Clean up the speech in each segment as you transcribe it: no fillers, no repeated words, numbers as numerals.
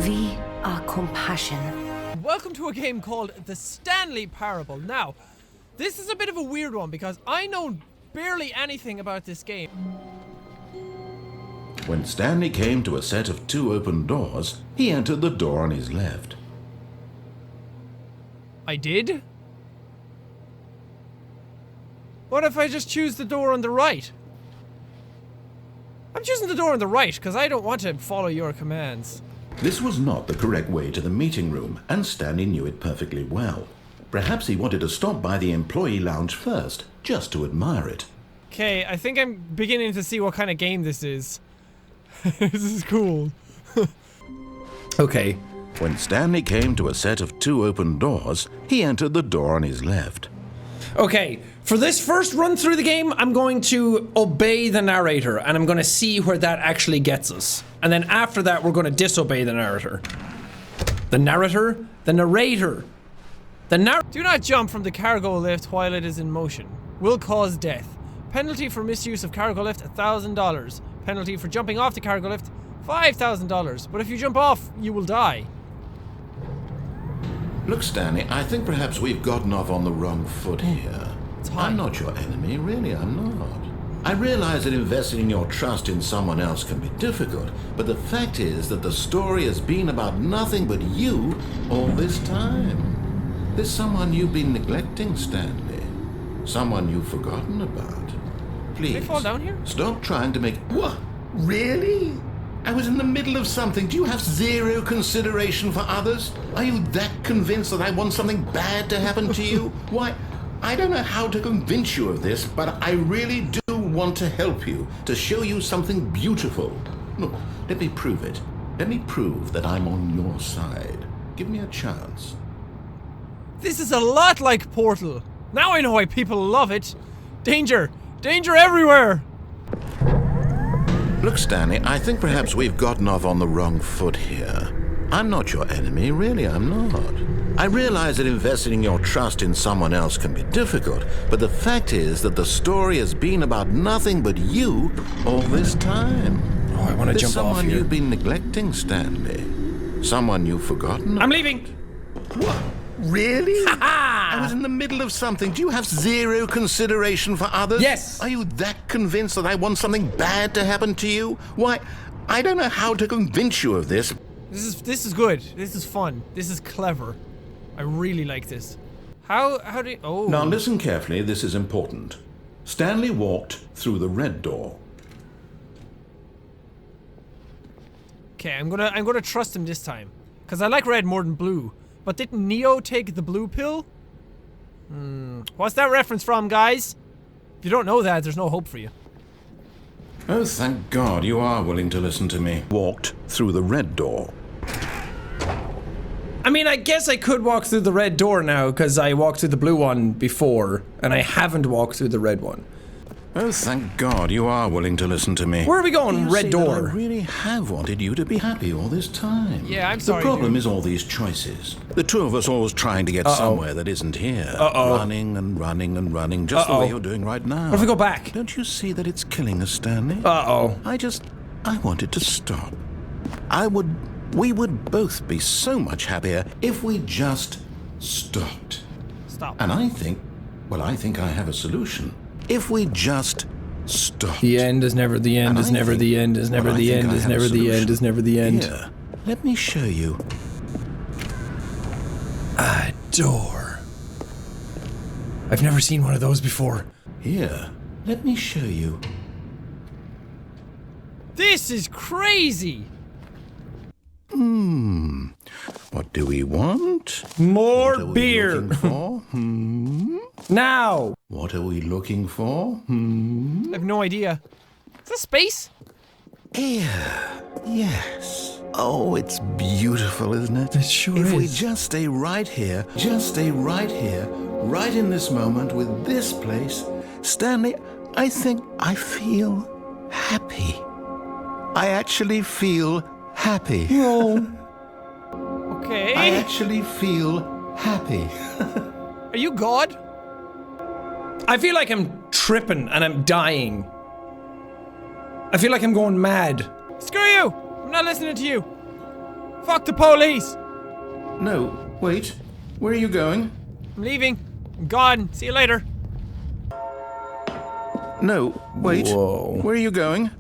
We are compassion. Welcome to a game called the Stanley Parable. Now, this is a bit of a weird one because I know barely anything about this game. When Stanley came to a set of 2 open doors, he entered the door on his left. I did? What if I just choose the door on the right? I'm choosing the door on the right because I don't want to follow your commands. This was not the correct way to the meeting room, and Stanley knew it perfectly well. Perhaps he wanted to stop by the employee lounge first, just to admire it. Okay, I think I'm beginning to see what kind of game this is. This is cool. Okay. When Stanley came to a set of 2 open doors, he entered the door on his left. Okay, for this first run through the game, I'm going to obey the narrator, and I'm going to see where that actually gets us. And then after that, we're going to disobey the narrator. The narrator? The narrator. Do not jump from the cargo lift while it is in motion. Will cause death. Penalty for misuse of cargo lift, $1,000. Penalty for jumping off the cargo lift, $5,000. But if you jump off, you will die. Look, Stanley, I think perhaps we've gotten off on the wrong foot here. I'm not your enemy, really, I'm not. I realize that investing your trust in someone else can be difficult, but the fact is that the story has been about nothing but you all this time. There's someone you've been neglecting, Stanley. Someone you've forgotten about. Please, Can I fall down here? Stop trying to make... What? Really? I was in the middle of something. Do you have zero consideration for others? Are you that convinced that I want something bad to happen to you? Why, I don't know how to convince you of this, but I really do want to help you, to show you something beautiful. Look, let me prove it. Let me prove that I'm on your side. Give me a chance. This is a lot like Portal. Now I know why people love it. Danger! Danger everywhere! Look, Stanley, I think perhaps we've gotten off on the wrong foot here. I'm not your enemy, really, I'm not. I realize that investing your trust in someone else can be difficult, but the fact is that the story has been about nothing but you all this time. Oh, I want to jump off Someone here. you've been neglecting, Stanley. Someone you've forgotten. I'm leaving. What? Really? I was in the middle of something. Do you have zero consideration for others? Yes. Are you that convinced that I want something bad to happen to you? Why, I don't know how to convince you of this. This is good. This is fun. This is clever. I really like this. How do you... Oh. Now listen carefully, this is important. Stanley walked through the red door. Okay, I'm gonna trust him this time. Cause I like red more than blue. But didn't Neo take the blue pill? What's that reference from, guys? If you don't know that, there's no hope for you. Oh, thank God you are willing to listen to me. Walked through the red door. I mean, I guess I could walk through the red door now, because I walked through the blue one before, and I haven't walked through the red one. Oh, thank God you are willing to listen to me. Where are we going? You Red see door. that I really have wanted you to be happy all this time. Yeah, I'm sorry, The problem dude. is all these choices. The two of us always trying to get somewhere that isn't here. Running and running and running, just the way you're doing right now. What if we go back? Don't you see that it's killing us, Stanley? Uh-oh. I wanted to stop. We would both be so much happier if we just stopped. Stop. And I think I have a solution. If we just stopped. The end is never the end, And is I never think- the end, is never well, I the think end, I is have a never the end, solution. is never the end. Here, let me show you. A door. I've never seen one of those before. Here, let me show you. This is crazy! What do we want? More What are we beer. looking for? Now. What are we looking for? I have no idea. Is that space? Here. Yes. Oh, it's beautiful, isn't it? It sure If we is. just stay right here, right in this moment with this place, Stanley, I think I feel happy. I actually feel happy. Okay. I actually feel happy. Are you God? I feel like I'm tripping and I'm dying. I feel like I'm going mad. Screw you! I'm not listening to you. Fuck the police! No, wait. Where are you going? I'm leaving. I'm gone. See you later. No, wait. Whoa. Where are you going?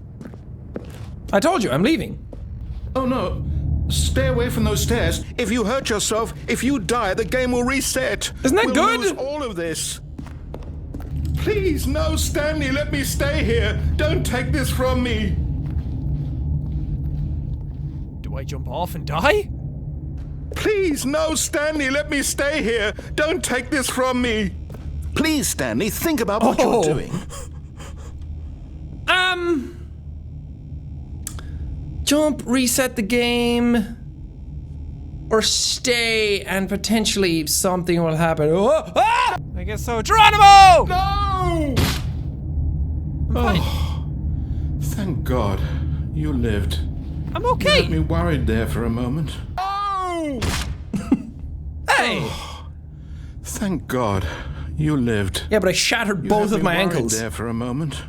I told you, I'm leaving. Oh no. Stay away from those stairs. If you hurt yourself, if you die, the game will reset. Isn't that we'll good? Lose all of this. Please, no, Stanley, let me stay here. Don't take this from me. Do I jump off and die? Please, no, Stanley, let me stay here. Don't take this from me. Please, Stanley, think about what you're doing. Jump, reset the game, or stay and potentially something will happen. Oh, ah! I guess so. Geronimo! No! I'm fine. Thank God you lived. I'm You okay. had me worried there for a moment. Oh! Hey! Thank God you lived. Yeah, but I shattered You both had of me my worried ankles. there for a moment.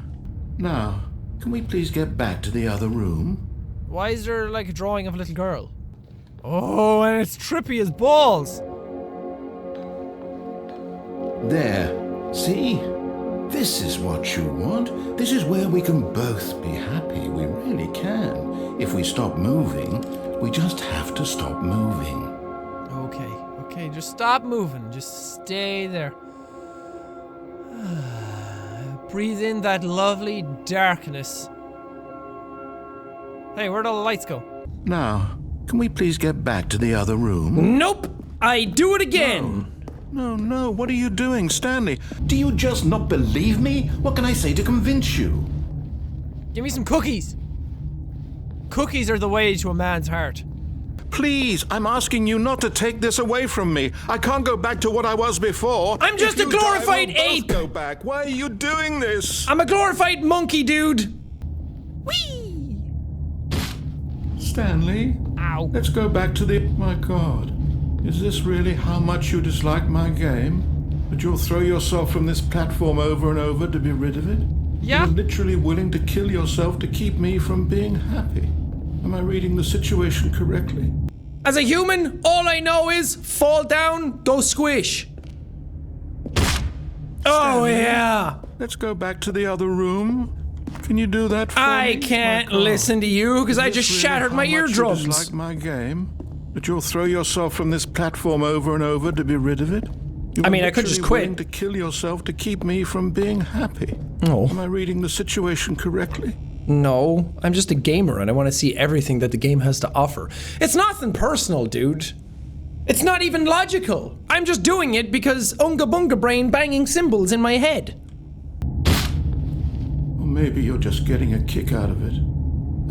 Now, can we please get back to the other room? Why is there like a drawing of a little girl? Oh, and it's trippy as balls. There. See? This is what you want. This is where we can both be happy. We really can. If we stop moving, we just have to stop moving. Okay, just stop moving. Just stay there. Breathe in that lovely darkness. Hey, where'd all the lights go? Now, can we please get back to the other room? Nope! I do it again! No, what are you doing, Stanley? Do you just not believe me? What can I say to convince you? Give me some cookies. Cookies are the way to a man's heart. Please, I'm asking you not to take this away from me. I can't go back to what I was before. I'm just If a you die, glorified we'll both ape. Go back. Why are you doing this? I'm a glorified monkey, dude! Whee! Stanley, Ow. let's go back to the... My God, is this really how much you dislike my game? That you'll throw yourself from this platform over and over to be rid of it? Yeah. You're literally willing to kill yourself to keep me from being happy. Am I reading the situation correctly? As a human, all I know is fall down, go squish. Oh, yeah. Let's go back to the other room. Can you do that for me? I can't My God. listen to you because I Is just this really shattered how my much you eardrums. dislike my game? That you'll throw yourself from this platform over and over to be rid of it? I mean, I could just quit. Willing to kill yourself to keep me from being happy. No. Am I reading the situation correctly? No, I'm just a gamer and I want to see everything that the game has to offer. It's nothing personal, dude. It's not even logical. I'm just doing it because Unga Bunga Brain banging cymbals in my head. Or maybe you're just getting a kick out of it.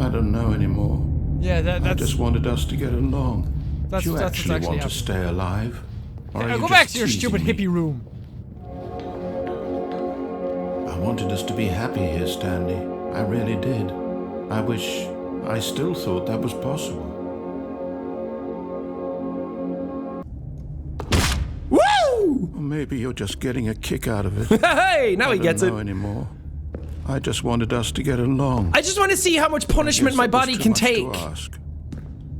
I don't know anymore. Yeah, I that's... just wanted us to get along. That's- Do you that's what's actually actually want to happened. stay alive? Or are Now you go just back to your teasing stupid me? hippie room. I wanted us to be happy here, Stanley. I really did. I wish I still thought that was possible. Woo! Or maybe you're just getting a kick out of it. Hey, now he gets I it. don't know anymore. I just wanted us to get along. I just want to see how much punishment Guess my that was body too can much to take. ask.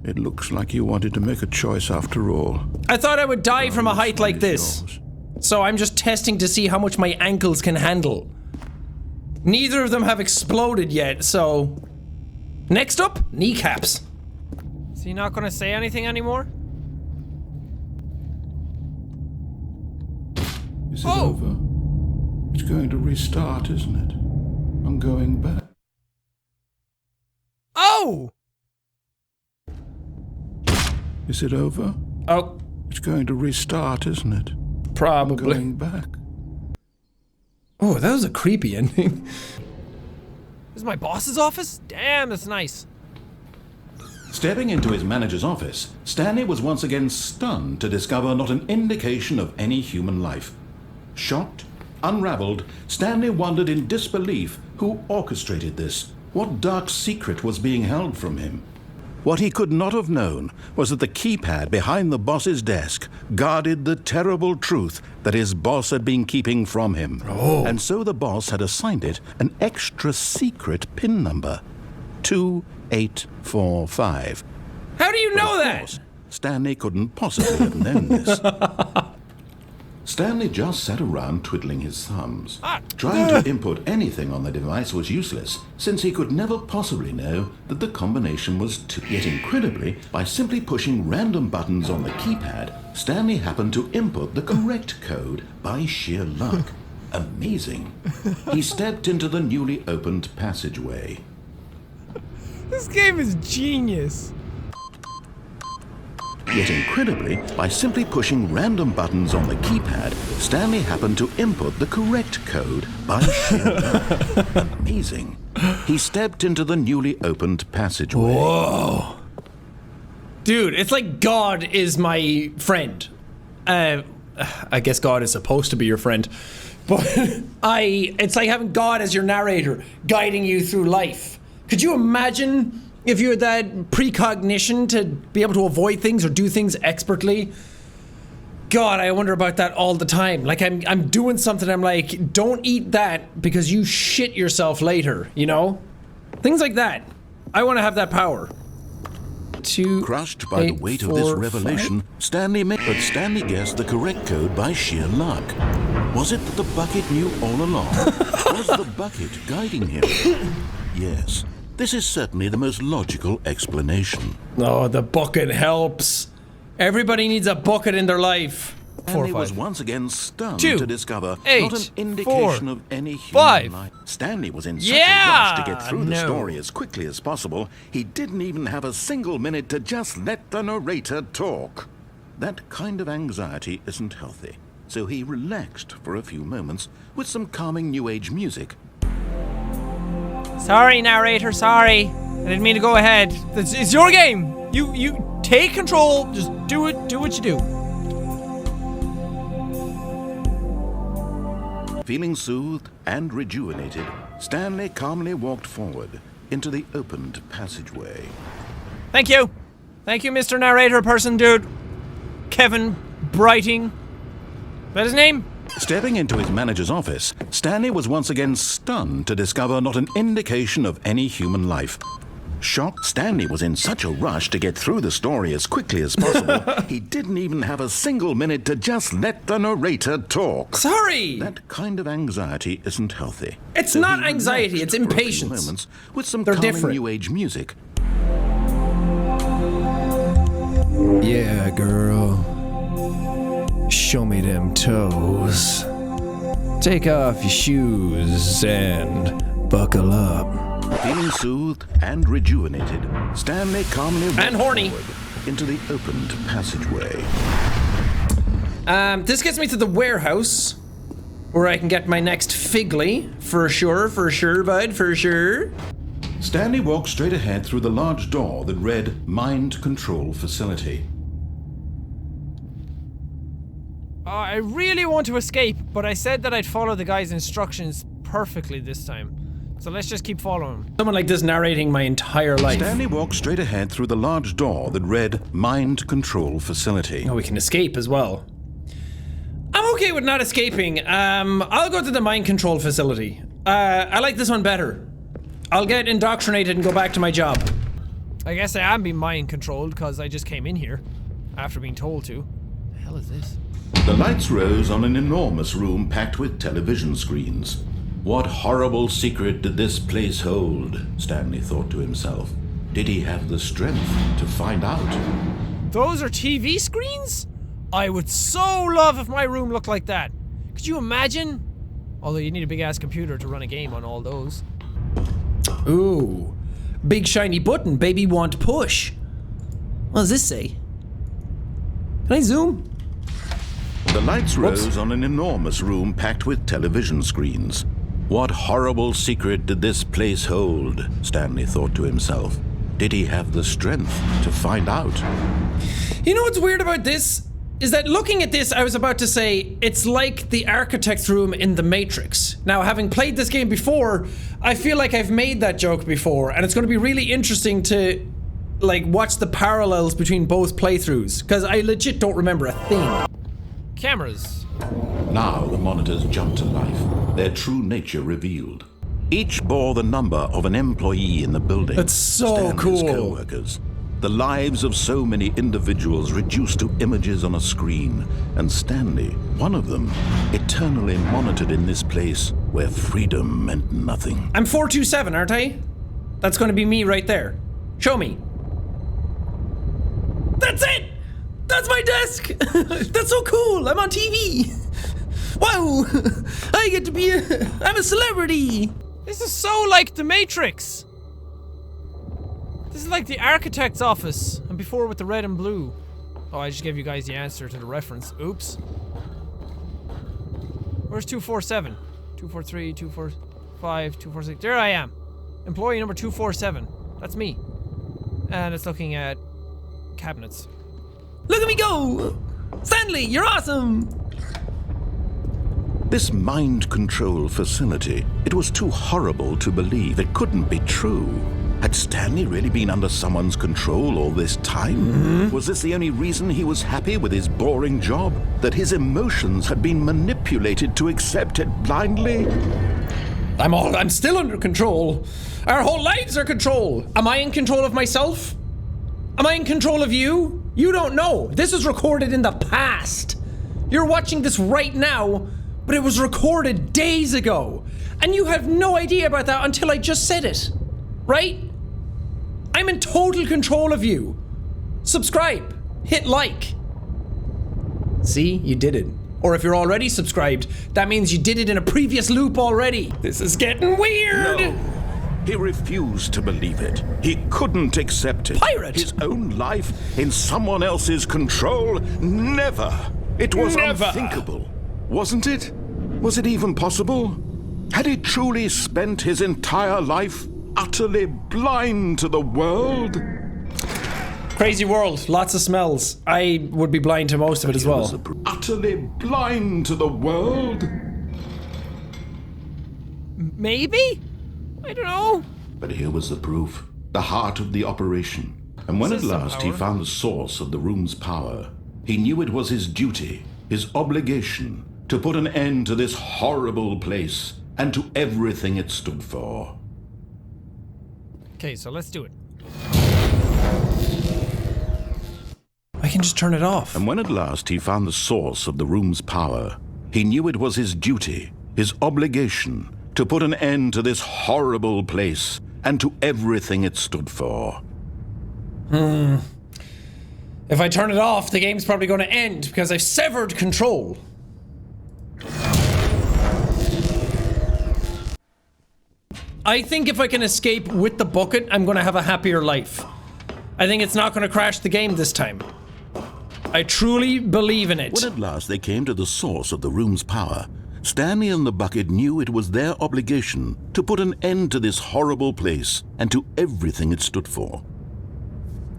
It looks like you wanted to make a choice after all. I thought I would die from a This height one like is this. yours. So I'm just testing to see how much my ankles can handle. Neither of them have exploded yet, so... Next up, kneecaps. Is he not gonna say anything anymore? Is it Oh! over? It's going to restart, isn't it? I'm going back. Oh! Is it over? Oh, It's going to restart, isn't it? I'm probably. going back. Oh, that was a creepy ending. This is my boss's office? Damn, that's nice. Stepping into his manager's office, Stanley was once again stunned to discover not an indication of any human life. Shocked, unraveled, Stanley wondered in disbelief who orchestrated this. What dark secret was being held from him? What he could not have known was that the keypad behind the boss's desk guarded the terrible truth that his boss had been keeping from him. And so the boss had assigned it an extra secret PIN number, 2845. How do you know Of that? course, Stanley couldn't possibly have known this. Stanley just sat around twiddling his thumbs. Trying to input anything on the device was useless, since he could never possibly know that the combination was 2. Yet incredibly, by simply pushing random buttons on the keypad, Stanley happened to input the correct code by sheer luck. Amazing. He stepped into the newly opened passageway. This game is genius. Yet incredibly, by simply pushing random buttons on the keypad, Stanley happened to input the correct code by sheer luck. Amazing. He stepped into the newly opened passageway. Whoa. Dude, it's like God is my friend. I guess God is supposed to be your friend. But it's like having God as your narrator, guiding you through life. Could you imagine if you had that precognition to be able to avoid things or do things expertly? God, I wonder about that all the time. Like I'm doing something, I'm like, don't eat that because you shit yourself later, you know? Things like that. I want to have that power. Crushed by the weight of this revelation, Stanley guessed the correct code by sheer luck. Was it that the bucket knew all along? Was the bucket guiding him? Yes. This is certainly the most logical explanation. Oh, the bucket helps. Everybody needs a bucket in their life. Stanley was once again stunned 2, to discover 8, not an indication 4, of any human 5. life. Stanley was in such a rush to get through the no. story as quickly as possible, he didn't even have a single minute to just let the narrator talk. That kind of anxiety isn't healthy, so he relaxed for a few moments with some calming New Age music. Sorry, narrator, sorry. I didn't mean to go ahead. It's your game. You take control. Just do it. Do what you do. Feeling soothed and rejuvenated, Stanley calmly walked forward into the opened passageway. Thank you. Thank you, Mr. Narrator person, dude. Kevin Brighting. Is that his name? Stepping into his manager's office, Stanley was once again stunned to discover not an indication of any human life. Shocked, Stanley was in such a rush to get through the story as quickly as possible, he didn't even have a single minute to just let the narrator talk. Sorry! That kind of anxiety isn't healthy. It's So not he anxiety, relaxed it's for a few impatience. moments with some They're calming different. New Age music. Yeah, girl. Show me them toes. Take off your shoes and buckle up. Feeling soothed and rejuvenated, Stanley calmly walked And horny. forward into the opened passageway. This gets me to the warehouse, where I can get my next Figley. For sure, bud, for sure. Stanley walked straight ahead through the large door that read Mind Control Facility. I really want to escape, but I said that I'd follow the guy's instructions perfectly this time. So let's just keep following him. Someone like this narrating my entire life. Stanley walked straight ahead through the large door that read Mind Control Facility. Oh, we can escape as well. I'm okay with not escaping. I'll go to the mind control facility. I like this one better. I'll get indoctrinated and go back to my job. I guess I am being mind controlled because I just came in here after being told to. The hell is this? The lights rose on an enormous room packed with television screens. What horrible secret did this place hold? Stanley thought to himself. Did he have the strength to find out? Those are TV screens? I would so love if my room looked like that. Could you imagine? Although you need a big ass computer to run a game on all those. Ooh. Big shiny button, baby want push. What does this say? Can I zoom? The lights rose on an enormous room packed with television screens. What horrible secret did this place hold? Stanley thought to himself. Did he have the strength to find out? You know what's weird about this? Is that looking at this, I was about to say, it's like the architect's room in The Matrix. Now, having played this game before, I feel like I've made that joke before, and it's going to be really interesting to, like, watch the parallels between both playthroughs, because I legit don't remember a thing. Cameras. Now the monitors jumped to life, their true nature revealed. Each bore the number of an employee in the building. That's so Stanley's cool. co-workers. The lives of so many individuals reduced to images on a screen, and Stanley, one of them, eternally monitored in this place where freedom meant nothing. I'm 427, aren't I? That's going to be me right there. Show me. That's it! That's my desk! That's so cool! I'm on TV! Wow! I get to be I'm a celebrity! This is so like The Matrix. This is like the architect's office, and before with the red and blue. Oh, I just gave you guys the answer to the reference. Oops. Where's 247? 243, 245, 246. There I am. Employee number 247. That's me. And it's looking at cabinets. Look at me go! Stanley, you're awesome! This mind control facility, it was too horrible to believe. It couldn't be true. Had Stanley really been under someone's control all this time? Was this the only reason he was happy with his boring job? That his emotions had been manipulated to accept it blindly? I'm still under control. Our whole lives are control. Am I in control of myself? Am I in control of you? You don't know. This was recorded in the past. You're watching this right now, but it was recorded days ago. And you have no idea about that until I just said it. Right? I'm in total control of you. Subscribe. Hit like. See, you did it. Or if you're already subscribed, that means you did it in a previous loop already. This is getting weird. No. He refused to believe it. He couldn't accept it. Pirate! His own life in someone else's control? Never. It was Never. unthinkable. Wasn't it? Was it even possible? Had he truly spent his entire life utterly blind to the world? Crazy world, lots of smells. I would be blind to most of it as well. Utterly blind to the world? Maybe? I don't know. But here was the proof, the heart of the operation. And when at System last he power. found the source of the room's power, he knew it was his duty, his obligation, to put an end to this horrible place and to everything it stood for. Okay, so let's do it. I can just turn it off. And when at last he found the source of the room's power, he knew it was his duty, his obligation, to put an end to this horrible place and to everything it stood for. If I turn it off, the game's probably going to end because I've severed control. I think if I can escape with the bucket, I'm going to have a happier life. I think it's not going to crash the game this time. I truly believe in it. When at last they came to the source of the room's power, Stanley and the bucket knew it was their obligation to put an end to this horrible place and to everything it stood for.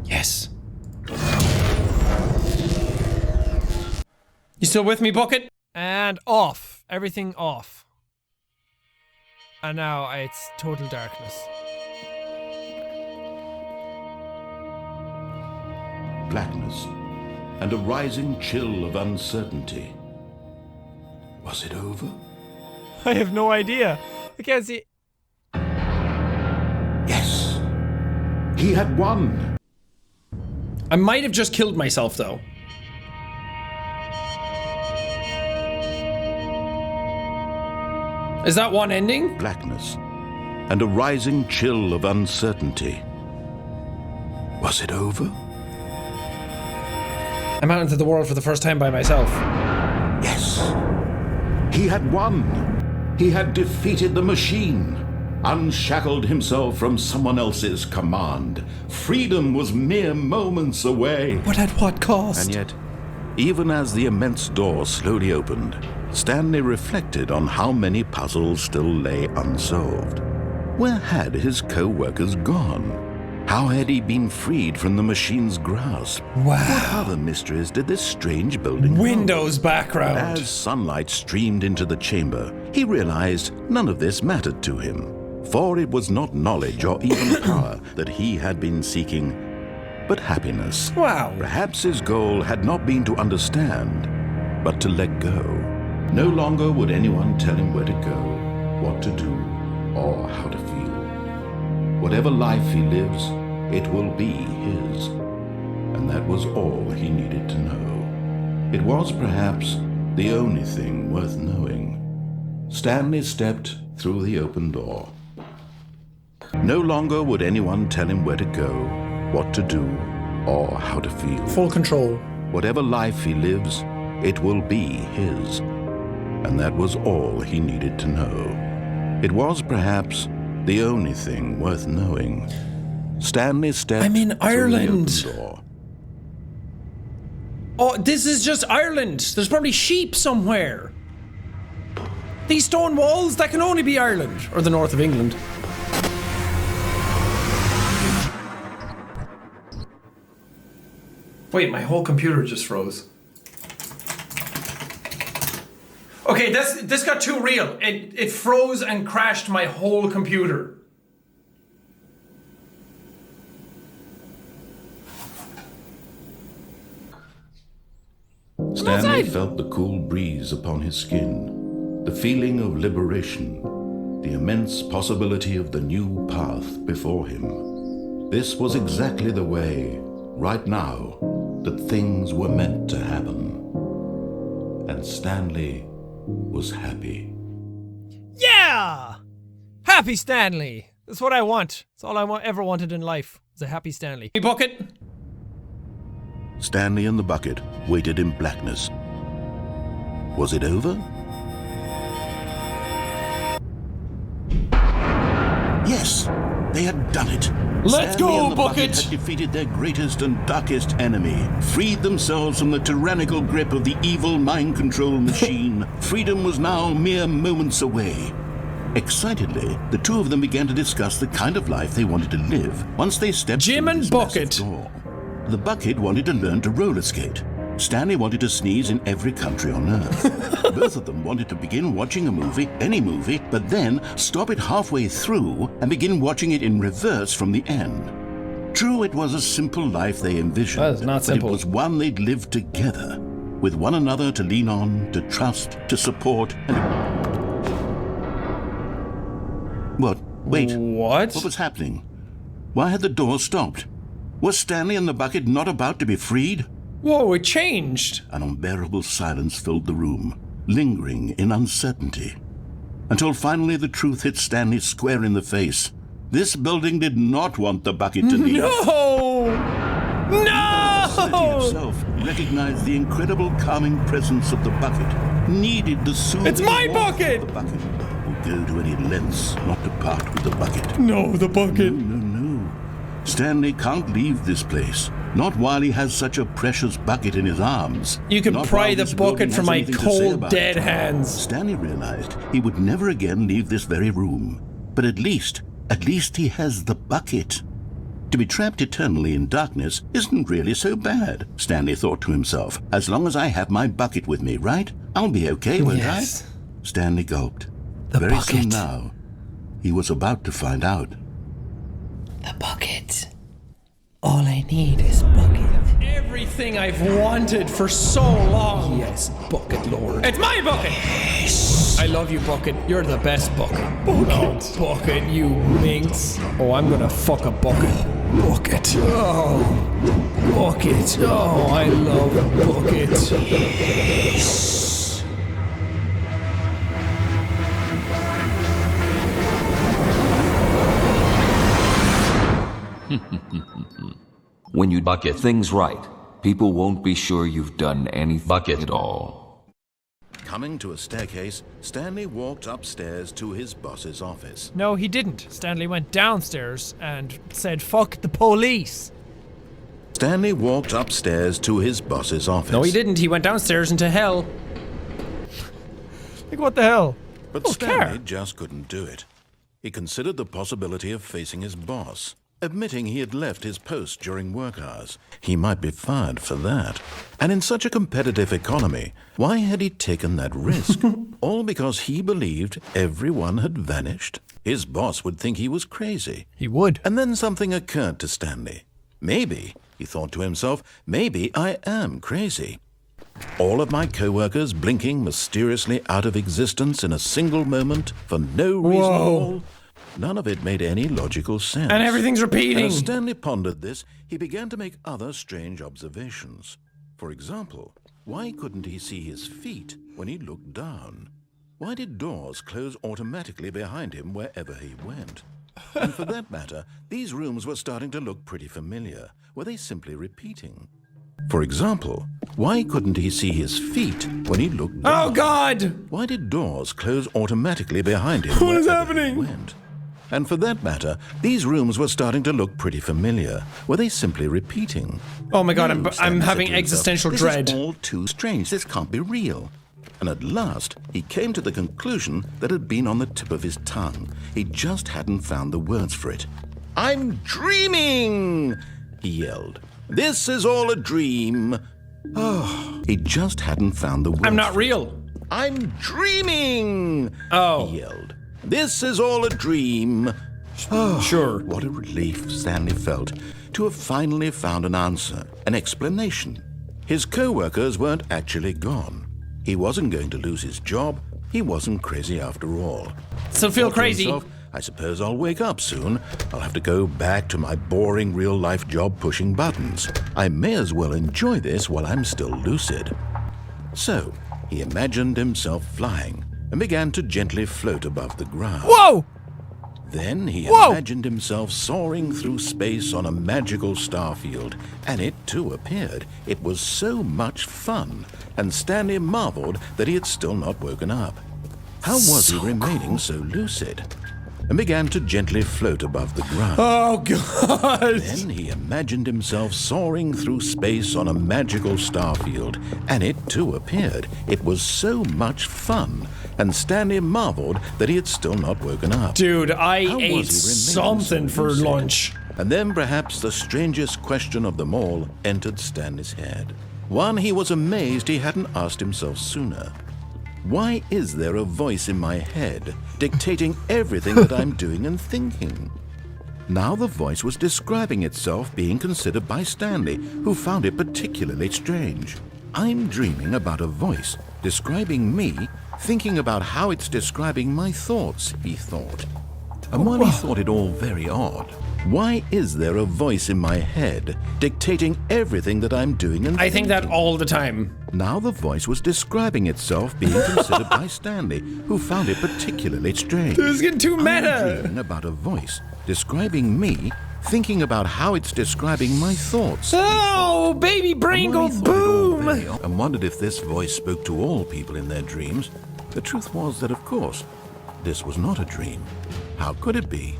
Yes. You still with me, bucket? And off. Everything off. And now it's total darkness. Blackness and a rising chill of uncertainty. Was it over? I have no idea. I can't see. Yes. He had won. I might have just killed myself, though. Is that one ending? Blackness and a rising chill of uncertainty. Was it over? I'm out into the world for the first time by myself. Yes. He had won. He had defeated the machine, unshackled himself from someone else's command. Freedom was mere moments away. But at what cost? And yet, even as the immense door slowly opened, Stanley reflected on how many puzzles still lay unsolved. Where had his co-workers gone? How had he been freed from the machine's grasp? Wow. What other mysteries did this strange building hold? Windows background. As sunlight streamed into the chamber, he realized none of this mattered to him, for it was not knowledge or even power that he had been seeking, but happiness. Wow. Perhaps his goal had not been to understand, but to let go. No longer would anyone tell him where to go, what to do, or how to feel. Whatever life he lives, it will be his. And that was all he needed to know. It was perhaps the only thing worth knowing. Stanley stepped through the open door. No longer would anyone tell him where to go, what to do, or how to feel. Full control. Whatever life he lives, it will be his. And that was all he needed to know. It was perhaps the only thing worth knowing. Stanley stepped I'm in Ireland. through the open door. Oh, this is just Ireland. There's probably sheep somewhere. These stone walls, that can only be Ireland. Or the north of England. Wait, my whole computer just froze. Okay, this got too real. It froze and crashed my whole computer. Stanley outside. felt the cool breeze upon his skin, the feeling of liberation, the immense possibility of the new path before him. This was exactly the way, right now, that things were meant to happen. And Stanley was happy. Yeah! Happy Stanley. That's what I want. That's all I ever wanted in life. Was a happy Stanley. Hey, bucket. Stanley and the bucket waited in blackness. Was it over? Yes, they had done it. Let's Stanley go, and the Bucket! had defeated their greatest and darkest enemy, freed themselves from the tyrannical grip of the evil mind control machine. Freedom was now mere moments away. Excitedly, the two of them began to discuss the kind of life they wanted to live once they stepped Jim through and this Bucket. massive door. The bucket wanted to learn to roller skate. Stanley wanted to sneeze in every country on earth. Both of them wanted to begin watching a movie, any movie, but then stop it halfway through and begin watching it in reverse from the end. True, it was a simple life they envisioned, That is not simple. but it was one they'd lived together, with one another to lean on, to trust, to support, and... What? Wait. What? What was happening? Why had the door stopped? Was Stanley and the bucket not about to be freed? Whoa, it changed. An unbearable silence filled the room, lingering in uncertainty. Until finally the truth hit Stanley square in the face. This building did not want the bucket to leave. No! City No! itself recognized the incredible calming presence of the bucket, needed the soothing It's my warmth bucket! of the bucket, would go to any lengths not to part with the bucket. No, the bucket. No. Stanley can't leave this place. Not while he has such a precious bucket in his arms. You can Not pry while the this bucket building from has my anything to say cold, about dead it. hands. Stanley realized he would never again leave this very room. But at least he has the bucket. To be trapped eternally in darkness isn't really so bad, Stanley thought to himself. As long as I have my bucket with me, right? I'll be okay, won't Yes. I? Stanley gulped. The Very bucket. soon now, he was about to find out. The bucket. All I need is bucket. Everything I've wanted for so long. Yes, bucket lord. It's my bucket! I love you, Bucket. You're the best bucket. Bucket. Oh, Bucket, you minx. Oh, I'm gonna fuck a bucket. Bucket. Oh, Bucket. Oh, I love Bucket. When you bucket things right, people won't be sure you've done any bucket at all. Coming to a staircase, Stanley walked upstairs to his boss's office. No, he didn't. Stanley went downstairs and said, "Fuck the police." Stanley walked upstairs to his boss's office. No, he didn't. He went downstairs into hell. Like, what the hell? But Oh, Stanley care. just couldn't do it. He considered the possibility of facing his boss, admitting he had left his post during work hours. He might be fired for that. And in such a competitive economy, why had he taken that risk? All because he believed everyone had vanished? His boss would think he was crazy. He would. And then something occurred to Stanley. Maybe, he thought to himself, maybe I am crazy. All of my co-workers blinking mysteriously out of existence in a single moment for no reason at all. None of it made any logical sense. And everything's And repeating. as Stanley pondered this, he began to make other strange observations. For example, why couldn't he see his feet when he looked down? Why did doors close automatically behind him wherever he went? And for that matter, these rooms were starting to look pretty familiar. Were they simply repeating? For example, why couldn't he see his feet when he looked down? Oh God! Why did doors close automatically behind him? What is wherever he happening? went? And for that matter, these rooms were starting to look pretty familiar. Were they simply repeating? Oh my God, No, I'm Stanley said having to himself, existential this dread. is all too strange. This can't be real. And at last, he came to the conclusion that had been on the tip of his tongue. He just hadn't found the words for it. "I'm dreaming!" he yelled. "This is all a dream." Oh, he just hadn't found the words. I'm not for it. real. "I'm dreaming!" Oh. he yelled. "This is all a dream." Sure. What a relief Stanley felt to have finally found an answer, an explanation. His co-workers weren't actually gone. He wasn't going to lose his job. He wasn't crazy after all. Still feel Thought to crazy. himself, I suppose I'll wake up soon. I'll have to go back to my boring real-life job pushing buttons. I may as well enjoy this while I'm still lucid. So, he imagined himself flying and began to gently float above the ground. Whoa! Then he Whoa! imagined himself soaring through space on a magical starfield, and it too appeared. It was so much fun, and Stanley marveled that he had still not woken up. How was he remaining so lucid? And began to gently float above the ground. Oh God! Then he imagined himself soaring through space on a magical starfield, and it too appeared. It was so much fun, and Stanley marveled that he had still not woken up. Dude, I How was he ate remaining something so for lucid? lunch. And then perhaps the strangest question of them all entered Stanley's head. One he was amazed he hadn't asked himself sooner. Why is there a voice in my head dictating everything that I'm doing and thinking? Now the voice was describing itself being considered by Stanley, who found it particularly strange. I'm dreaming about a voice describing me, thinking about how it's describing my thoughts, he thought. And while he thought it all very odd, why is there a voice in my head dictating everything that I'm doing and I think that thinking? all the time. Now the voice was describing itself being considered by Stanley, who found it particularly strange. This is getting too I'm meta. dreaming about a voice describing me, thinking about how it's describing my thoughts. Oh, baby brain While go he thought it all boom! very odd and wondered if this voice spoke to all people in their dreams. The truth was that, of course, this was not a dream. How could it be?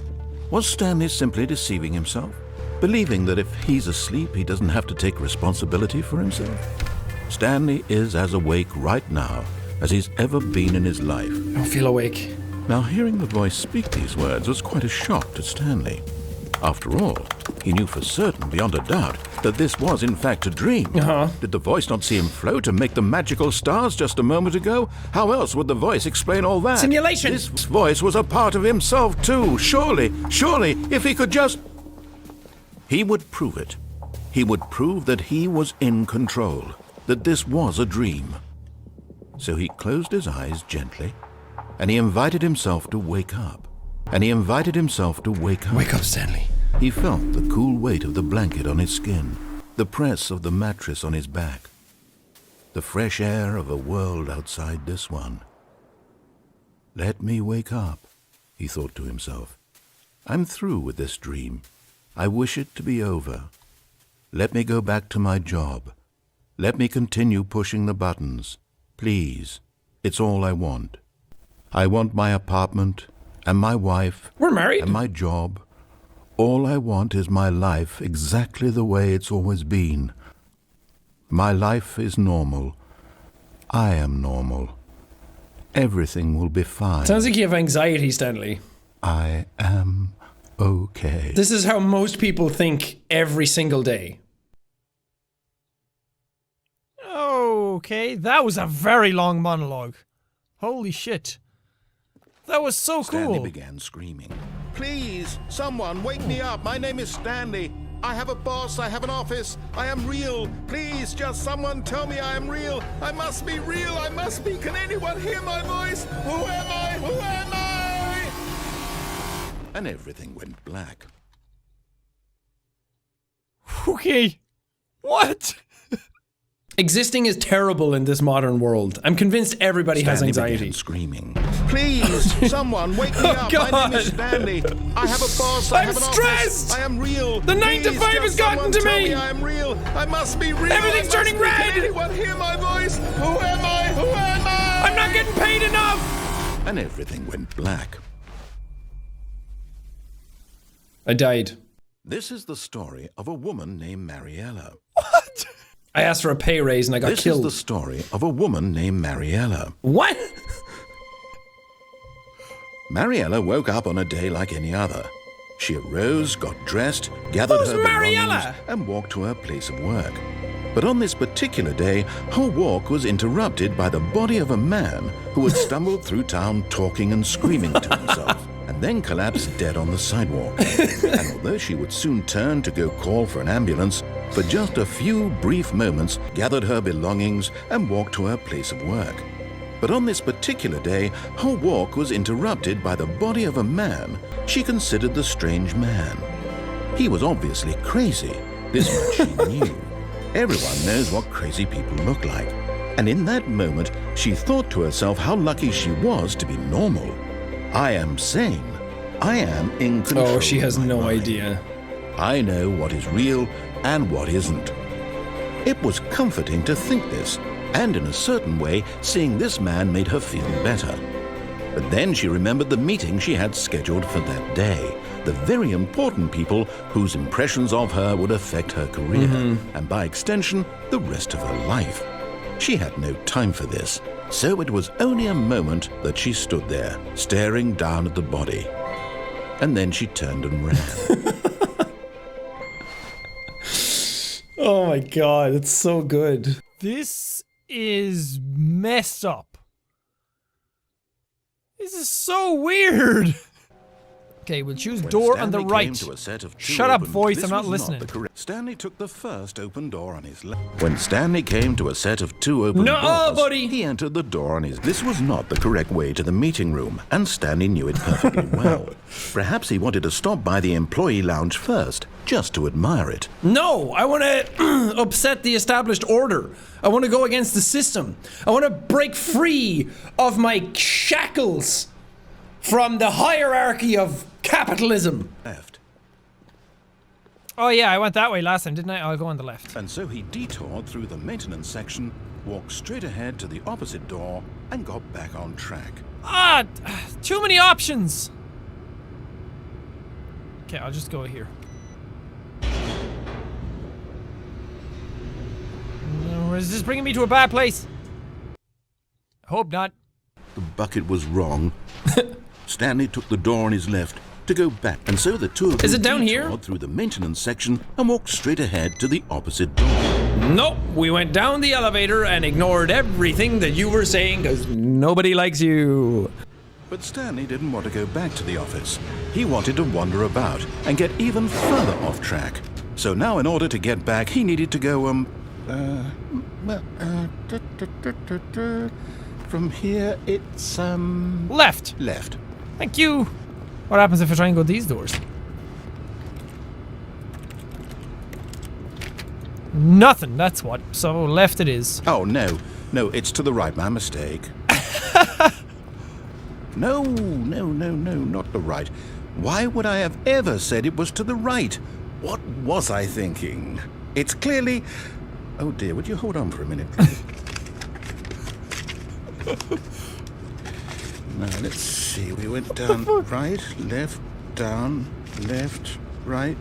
Was Stanley simply deceiving himself? Believing that if he's asleep, he doesn't have to take responsibility for himself? Stanley is as awake right now as he's ever been in his life. I don't feel awake. Now, hearing the voice speak these words was quite a shock to Stanley. After all, he knew for certain, beyond a doubt, that this was in fact a dream. Did the voice not see him float and make the magical stars just a moment ago? How else would the voice explain all that? Simulation! This voice was a part of himself too. Surely, if he could just... He would prove it. He would prove that he was in control, that this was a dream. So he closed his eyes gently, and he invited himself to wake up. Wake up, Stanley. He felt the cool weight of the blanket on his skin, the press of the mattress on his back, the fresh air of a world outside this one. Let me wake up, he thought to himself. I'm through with this dream. I wish it to be over. Let me go back to my job. Let me continue pushing the buttons. Please, it's all I want. I want my apartment and my wife We're married. and my job. All I want is my life exactly the way it's always been. My life is normal. I am normal. Everything will be fine. Sounds like you have anxiety, Stanley. I am okay. This is how most people think every single day. Okay, that was a very long monologue. Holy shit. That was so Stanley cool. began screaming. Please, someone, wake me up. My name is Stanley. I have a boss. I have an office. I am real. Please, just someone tell me I am real. I must be real. I must be. Can anyone hear my voice? Who am I? Who am I? and everything went black. Okay. What? Existing is terrible in this modern world. I'm convinced everybody has Stanley anxiety. began screaming. Please, someone, wake me up. God. My name is Stanley. I have a boss. I I'm have an stressed. office. I am real. The 9 to Please, 5 just has gotten someone to tell me. I am real. I must be real. Everything's I must turning be. red. Can anyone hear my voice? Who am I? Who am I? I'm not getting paid enough! And everything went black. I died. This is the story of a woman named Mariella. What? I asked for a pay raise and I got This killed. is the story of a woman named Mariella. What? Mariella woke up on a day like any other. She arose, got dressed, gathered Who's her belongings, Mariella? and walked to her place of work. But on this particular day, her walk was interrupted by the body of a man who had stumbled through town talking and screaming to himself, and then collapsed dead on the sidewalk. And although she would soon turn to go call for an ambulance, for just a few brief moments gathered her belongings and walked to her place of work. But on this particular day, her walk was interrupted by the body of a man she considered the strange man. He was obviously crazy, this much she knew. Everyone knows what crazy people look like. And in that moment, she thought to herself how lucky she was to be normal. I am sane. I am in control. Oh, she has of my no mind. idea. I know what is real and what isn't. It was comforting to think this, and in a certain way, seeing this man made her feel better. But then she remembered the meeting she had scheduled for that day, the very important people whose impressions of her would affect her career, and by extension, the rest of her life. She had no time for this, so it was only a moment that she stood there, staring down at the body. And then she turned and ran. Oh my god, it's so good. This is messed up. This is so weird. Okay, we'll choose When door on the Stanley right. came to a set of two Shut up, open- voice, this I'm not was listening. the correct- Stanley took the first open door on his left. When Stanley came to a set of two open No, doors, buddy. he entered the door on his... This was not the correct way to the meeting room, and Stanley knew it perfectly well. Perhaps he wanted to stop by the employee lounge first, just to admire it. No, I want to upset the established order. I want to go against the system. I want to break free of my shackles from the hierarchy of capitalism. Left. Oh yeah, I went that way last time, didn't I? I'll go on the left. And so he detoured through the maintenance section, walked straight ahead to the opposite door, and got back on track. Ah, too many options. Okay, I'll just go here. No, is this bringing me to a bad place? I hope not. The bucket was wrong. Stanley took the door on his left to go back, and so the two of them Is it down here? detoured through the maintenance section and walked straight ahead to the opposite door. Nope, we went down the elevator and ignored everything that you were saying because nobody likes you. But Stanley didn't want to go back to the office. He wanted to wander about and get even further off track. So now in order to get back, he needed to go, from here it's, Left. left. Thank you. What happens if I try and go these doors? Nothing, that's what. So left it is. Oh, no, it's to the right, my mistake. No, not the right. Why would I have ever said it was to the right? What was I thinking? It's clearly... Oh dear, would you hold on for a minute, please? Now, let's see, we went down right, left, down, left, right.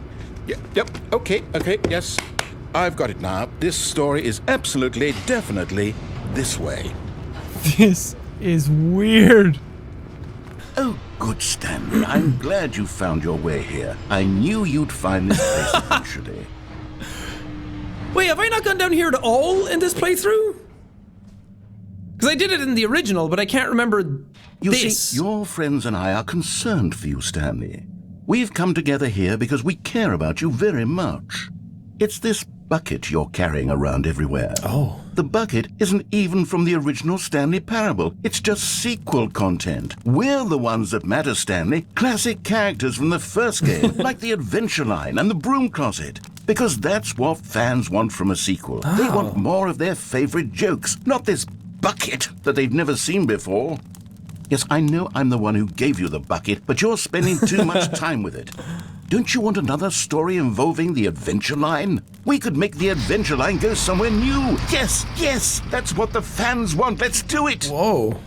Yep, okay, yes. I've got it now. This story is absolutely, definitely this way. This is weird. Oh, good, Stanley. I'm glad you found your way here. I knew you'd find this place eventually. Wait, have I not gone down here at all in this playthrough? Because I did it in the original, but I can't remember You this. see, your friends and I are concerned for you, Stanley. We've come together here because we care about you very much. It's this bucket you're carrying around everywhere. Oh. The bucket isn't even from the original Stanley Parable. It's just sequel content. We're the ones that matter, Stanley. Classic characters from the first game, like the Adventure Line and the Broom Closet. Because that's what fans want from a sequel. They want more of their favorite jokes, not this bucket that they've never seen before. Yes, I know I'm the one who gave you the bucket, but you're spending too much time with it. Don't you want another story involving the Adventure Line? We could make the Adventure Line go somewhere new. Yes, yes, that's what the fans want. Let's do it. Whoa.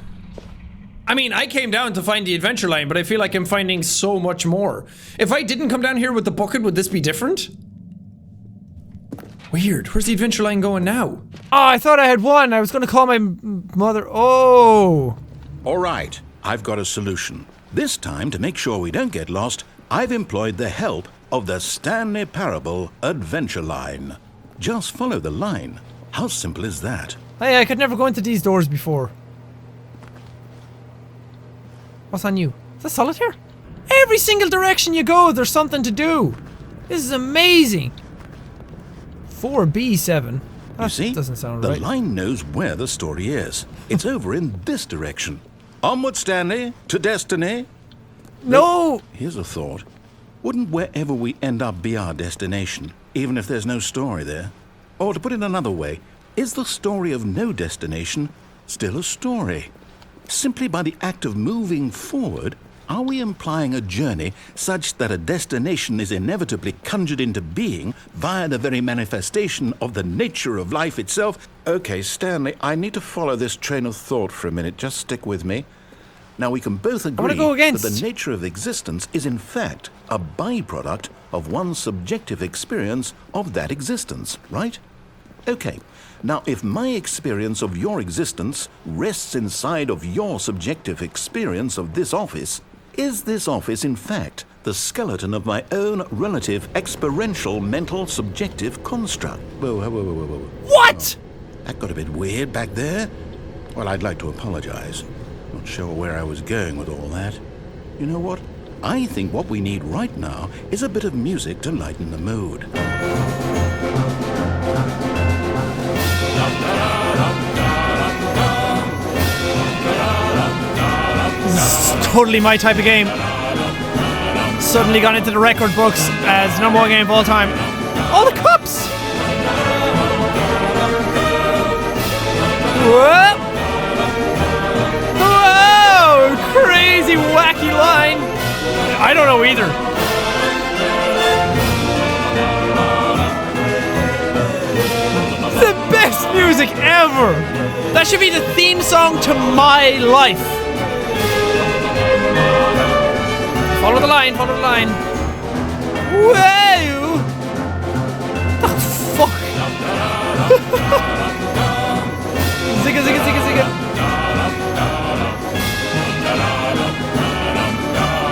I mean, I came down to find the Adventure Line, but I feel like I'm finding so much more. If I didn't come down here with the bucket, would this be different? Weird. Where's the Adventure Line going now? Oh, I thought I had one. I was gonna call my mother. Oh. All right, I've got a solution. This time, to make sure we don't get lost, I've employed the help of the Stanley Parable Adventure Line. Just follow the line. How simple is that? Hey, I could never go into these doors before. What's on you? Is that solitaire? Every single direction you go, there's something to do. This is amazing. 4B7. You see, doesn't sound the right. line knows where the story is. It's over in this direction. Onward, Stanley, to destiny. No! Here's a thought. Wouldn't wherever we end up be our destination, even if there's no story there? Or to put it another way, is the story of no destination still a story? Simply by the act of moving forward, are we implying a journey such that a destination is inevitably conjured into being via the very manifestation of the nature of life itself? Okay, Stanley, I need to follow this train of thought for a minute. Just stick with me. Now, we can both agree that the nature of existence is in fact a byproduct of one's subjective experience of that existence, right? Okay. Now, if my experience of your existence rests inside of your subjective experience of this office, is this office, in fact, the skeleton of my own relative experiential mental subjective construct? Whoa. What? That got a bit weird back there. Well, I'd like to apologize. Not sure where I was going with all that. You know what? I think what we need right now is a bit of music to lighten the mood. This is totally my type of game. Suddenly got into the record books as #1 game of all time. All the cups! Whoa! Whoa! Crazy wacky line! I don't know either. The best music ever! That should be the theme song to my life. Follow the line, follow the line. Whoa! The fuck? Zigga, zigga, zigga, zigga.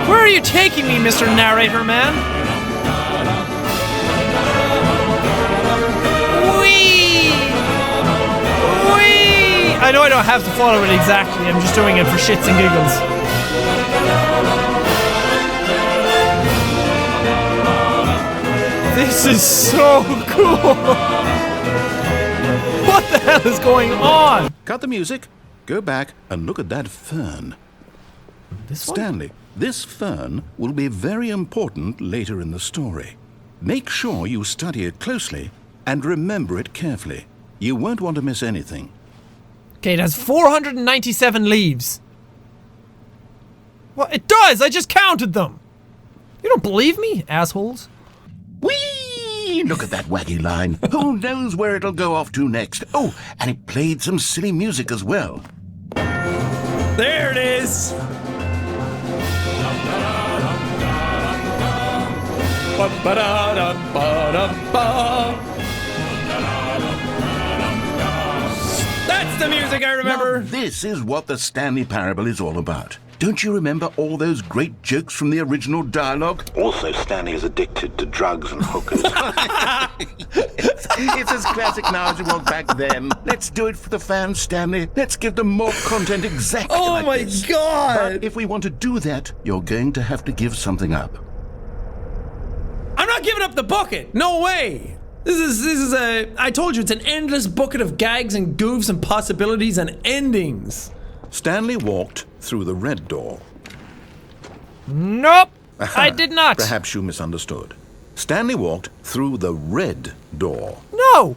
Where are you taking me, Mr. Narrator Man? Whee! Whee! I know I don't have to follow it exactly, I'm just doing it for shits and giggles. This is so cool! What the hell is going on? Cut the music, go back and look at that fern. This one? Stanley, this fern will be very important later in the story. Make sure you study it closely and remember it carefully. You won't want to miss anything. Okay, it has 497 leaves. Well, it does! I just counted them! You don't believe me, assholes? Whee! Look at that wacky line. Who knows where it'll go off to next? Oh, and it played some silly music as well. There it is! That's the music I remember! Now, this is what the Stanley Parable is all about. Don't you remember all those great jokes from the original dialogue? Also, Stanley is addicted to drugs and hookers. it's as classic now as it was back then. Let's do it for the fans, Stanley. Let's give them more content exactly like my this. god! But if we want to do that, you're going to have to give something up. I'm not giving up the bucket! No way! I told you, it's an endless bucket of gags and goofs and possibilities and endings. Stanley walked through the red door. Nope, I did not. Perhaps you misunderstood. Stanley walked through the red door. No,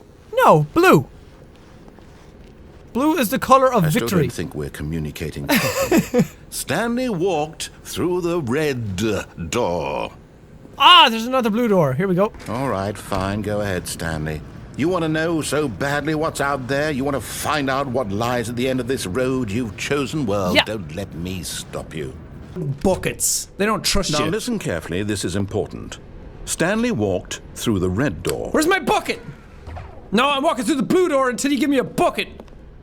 blue. Blue is the color of I still victory. don't think we're communicating properly. Stanley walked through the red door. Ah, there's another blue door. Here we go. All right, fine. Go ahead, Stanley. You want to know so badly what's out there? You want to find out what lies at the end of this road you've chosen? Well, Yeah. don't let me stop you. Buckets. They don't trust Now you. listen carefully. This is important. Stanley walked through the red door. Where's my bucket? No, I'm walking through the blue door until you give me a bucket.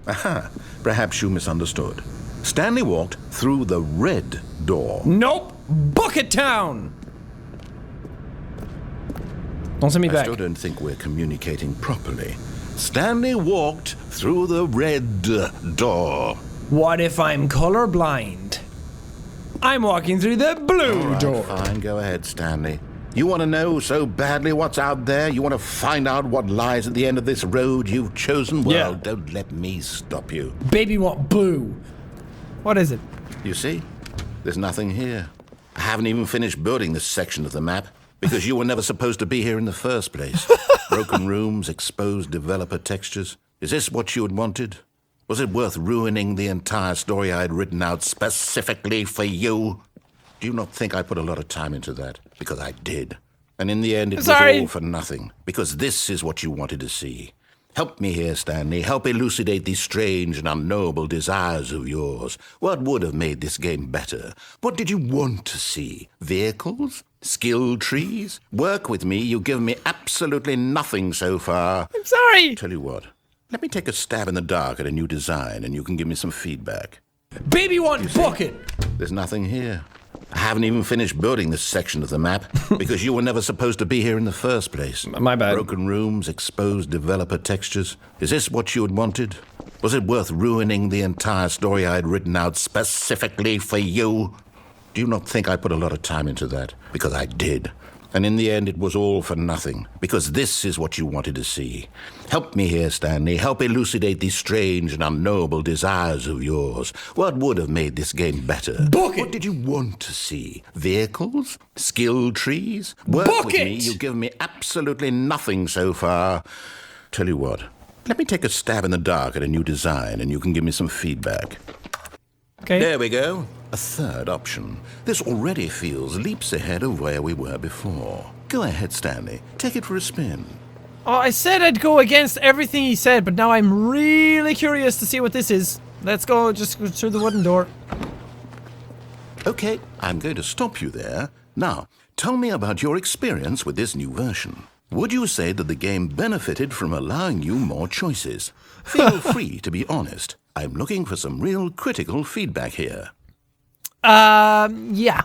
Aha. Perhaps you misunderstood. Stanley walked through the red door. Nope. Bucket Town. Don't send me I back. still don't think we're communicating properly. Stanley walked through the red door. What if I'm colorblind? I'm walking through the blue All right, door. fine. Go ahead, Stanley. You want to know so badly what's out there? You want to find out what lies at the end of this road you've chosen? Well, Yeah. don't let me stop you. Baby want blue. What is it? You see? There's nothing here. I haven't even finished building this section of the map because you were never supposed to be here in the first place. Broken rooms, exposed developer textures. Is this what you had wanted? Was it worth ruining the entire story I had written out specifically for you? Do you not think I put a lot of time into that? Because I did. And in the end, it was all for nothing. Because this is what you wanted to see. Help me here, Stanley. Help elucidate these strange and unknowable desires of yours. What would have made this game better? What did you want to see? Vehicles? Skill trees? Work with me. You've given me absolutely nothing so far. I'm sorry. Tell you what. Let me take a stab in the dark at a new design, and you can give me some feedback. Baby want bucket. There's nothing here. I haven't even finished building this section of the map because you were never supposed to be here in the first place. My bad. Broken rooms, exposed developer textures. Is this what you had wanted? Was it worth ruining the entire story I had written out specifically for you? Do you not think I put a lot of time into that? Because I did. And in the end, it was all for nothing, because this is what you wanted to see. Help me here, Stanley. Help elucidate these strange and unknowable desires of yours. What would have made this game better? Bucket! What did you want to see? Vehicles? Skill trees? Work with Bucket! me. You've given me absolutely nothing so far. Tell you what. Let me take a stab in the dark at a new design, and you can give me some feedback. Okay. There we go. A third option. This already feels leaps ahead of where we were before. Go ahead, Stanley. Take it for a spin. Oh, I said I'd go against everything he said, but now I'm really curious to see what this is. Let's go, just go through the wooden door. Okay, I'm going to stop you there. Now, tell me about your experience with this new version. Would you say that the game benefited from allowing you more choices? Feel free to be honest. I'm looking for some real critical feedback here. Yeah.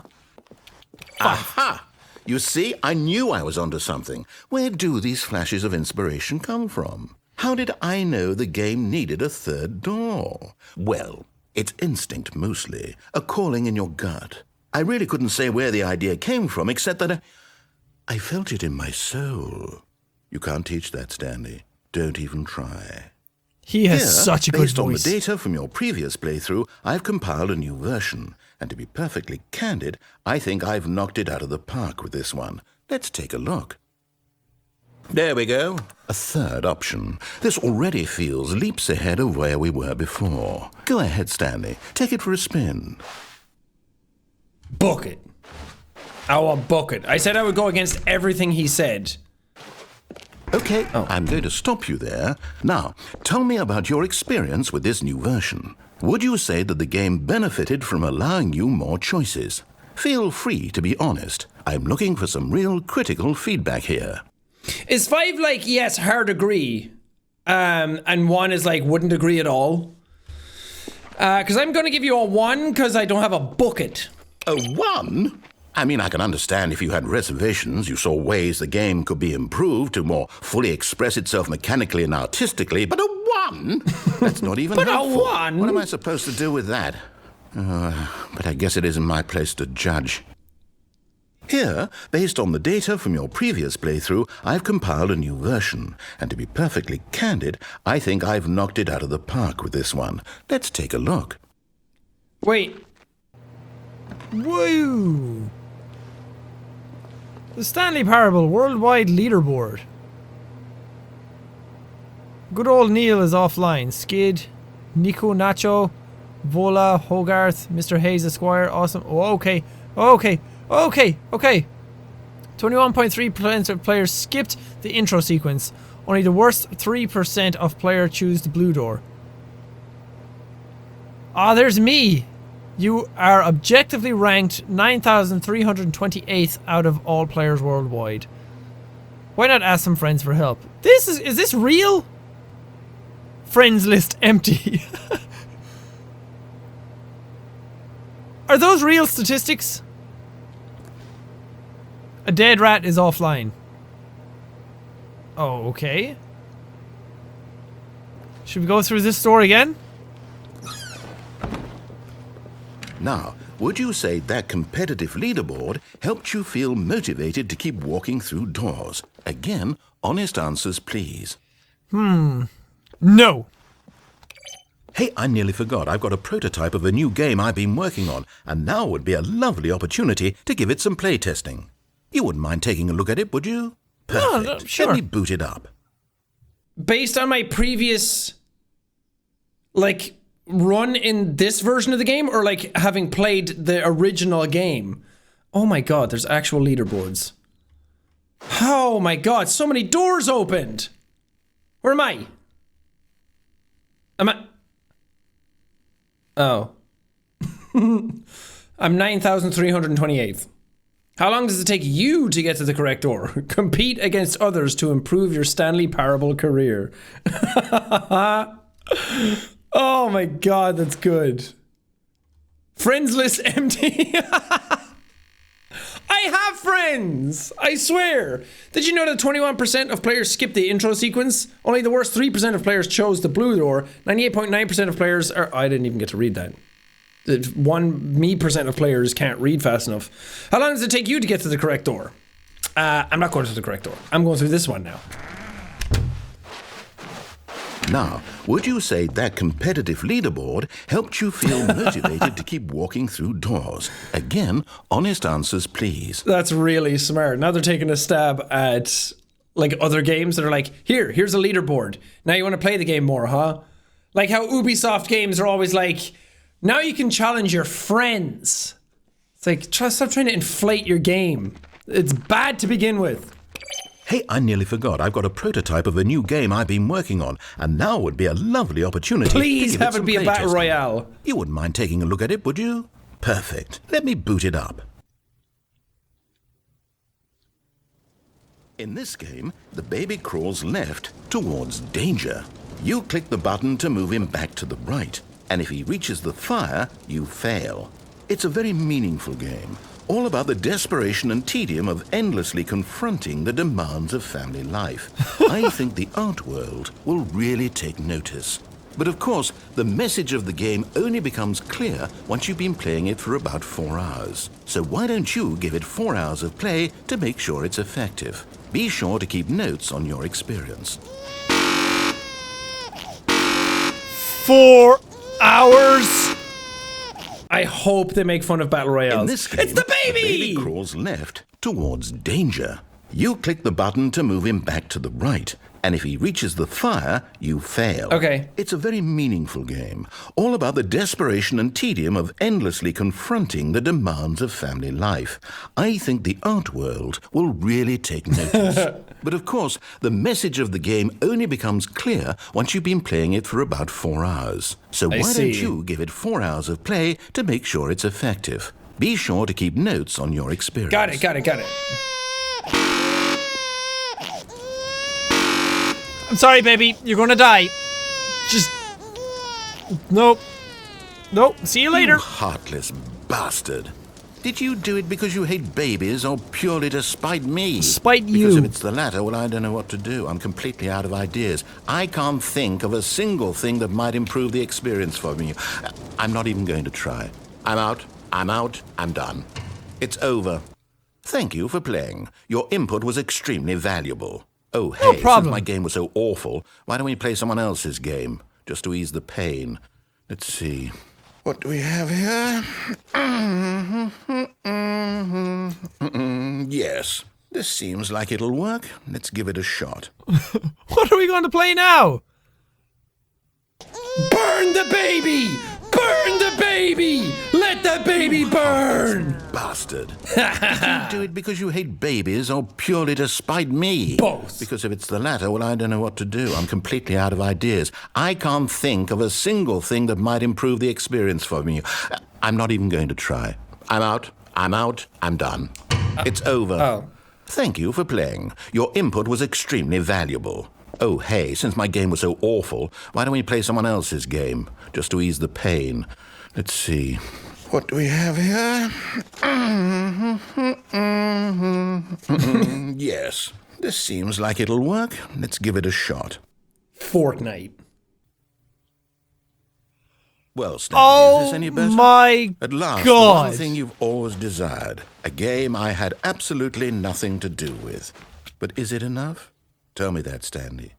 Aha! You see, I knew I was onto something. Where do these flashes of inspiration come from? How did I know the game needed a third door? Well, it's instinct mostly, a calling in your gut. I really couldn't say where the idea came from, except that I felt it in my soul. You can't teach that, Stanley. Don't even try. He has Here, such a good based on the voice. data from your previous playthrough, I've compiled a new version. And to be perfectly candid, I think I've knocked it out of the park with this one. Let's take a look. There we go. A third option. This already feels leaps ahead of where we were before. Go ahead, Stanley. Take it for a spin. Bucket. I want bucket. I said I would go against everything he said. Okay, I'm going to stop you there. Now, tell me about your experience with this new version. Would you say that the game benefited from allowing you more choices? Feel free to be honest. I'm looking for some real critical feedback here. Is 5 like, yes, hard agree, and 1 is like, wouldn't agree at all? Because I'm going to give you a 1 because I don't have a bucket. A 1? I mean, I can understand if you had reservations, you saw ways the game could be improved to more fully express itself mechanically and artistically, but a 1? That's not even But a helpful. 1? What am I supposed to do with that? But I guess it isn't my place to judge. Here, based on the data from your previous playthrough, I've compiled a new version. And to be perfectly candid, I think I've knocked it out of the park with this one. Let's take a look. Wait. Woo! The Stanley Parable Worldwide Leaderboard. Good old Neil is offline. Skid, Nico Nacho, Vola, Hogarth, Mr. Hayes Esquire, awesome. Oh, okay. 21.3% of players skipped the intro sequence. Only the worst 3% of players choose the blue door. Ah, there's me! You are objectively ranked 9,328th out of all players worldwide. Why not ask some friends for help? Is this real? Friends list empty. Are those real statistics? A dead rat is offline. Oh, okay. Should we go through this store again? Now, would you say that competitive leaderboard helped you feel motivated to keep walking through doors? Again, honest answers, please. No. Hey, I nearly forgot. I've got a prototype of a new game I've been working on, and now would be a lovely opportunity to give it some playtesting. You wouldn't mind taking a look at it, would you? Perfect. No, sure. Let me boot it up. Based on my previous, run in this version of the game, or having played the original game? Oh my god, there's actual leaderboards. Oh my god, so many doors opened! Where am I? Oh. I'm 9,328th. How long does it take you to get to the correct door? Compete against others to improve your Stanley Parable career. Oh my god, that's good. Friends list empty. I have friends! I swear! Did you know that 21% of players skipped the intro sequence? Only the worst 3% of players chose the blue door. 98.9% of players are... I didn't even get to read that. 1% of players can't read fast enough. How long does it take you to get to the correct door? I'm not going to the correct door. I'm going through this one now. Now, would you say that competitive leaderboard helped you feel motivated to keep walking through doors? Again, honest answers, please. That's really smart. Now they're taking a stab at other games that are here's a leaderboard. Now you want to play the game more, huh? Like how Ubisoft games are always now you can challenge your friends. It's stop trying to inflate your game. It's bad to begin with. Hey, I nearly forgot. I've got a prototype of a new game I've been working on, and now would be a lovely opportunity. Please to give have it be a battle royale. You wouldn't mind taking a look at it, would you? Perfect. Let me boot it up. In this game, the baby crawls left towards danger. You click the button to move him back to the right, and if he reaches the fire, you fail. It's a very meaningful game, all about the desperation and tedium of endlessly confronting the demands of family life. I think the art world will really take notice. But of course, the message of the game only becomes clear once you've been playing it for about 4 hours. So why don't you give it 4 hours of play to make sure it's effective? Be sure to keep notes on your experience. 4 hours? I hope they make fun of battle royales. In this game, it's the baby! The baby crawls left towards danger. You click the button to move him back to the right, and if he reaches the fire, you fail. Okay. It's a very meaningful game, all about the desperation and tedium of endlessly confronting the demands of family life. I think the art world will really take notice. But of course, the message of the game only becomes clear once you've been playing it for about 4 hours. So why don't you give it 4 hours of play to make sure it's effective? Be sure to keep notes on your experience. Got it. I'm sorry, baby. You're gonna die. Just... Nope. See you later. You heartless bastard. Did you do it because you hate babies or purely to spite me? Spite you. Because if it's the latter, well, I don't know what to do. I'm completely out of ideas. I can't think of a single thing that might improve the experience for me. I'm not even going to try. I'm out. I'm done. It's over. Thank you for playing. Your input was extremely valuable. Oh, hey, No since problem. my game was so awful, why don't we play someone else's game, just to ease the pain? Let's see. What do we have here? Yes, this seems like it'll work. Let's give it a shot. What are we going to play now? Burn the baby! Burn the baby! Let the baby burn! Bastard. Do you do it because you hate babies or purely to spite me? Both. Because if it's the latter, well, I don't know what to do. I'm completely out of ideas. I can't think of a single thing that might improve the experience for me. I'm not even going to try. I'm out. I'm done. It's over. Oh. Thank you for playing. Your input was extremely valuable. Oh, hey, since my game was so awful, why don't we play someone else's game, just to ease the pain? Let's see. What do we have here? Yes, this seems like it'll work. Let's give it a shot. Fortnite. Well, Stanley, is this any better? My At last, God. the one thing you've always desired. A game I had absolutely nothing to do with. But is it enough? Tell me that, Stanley.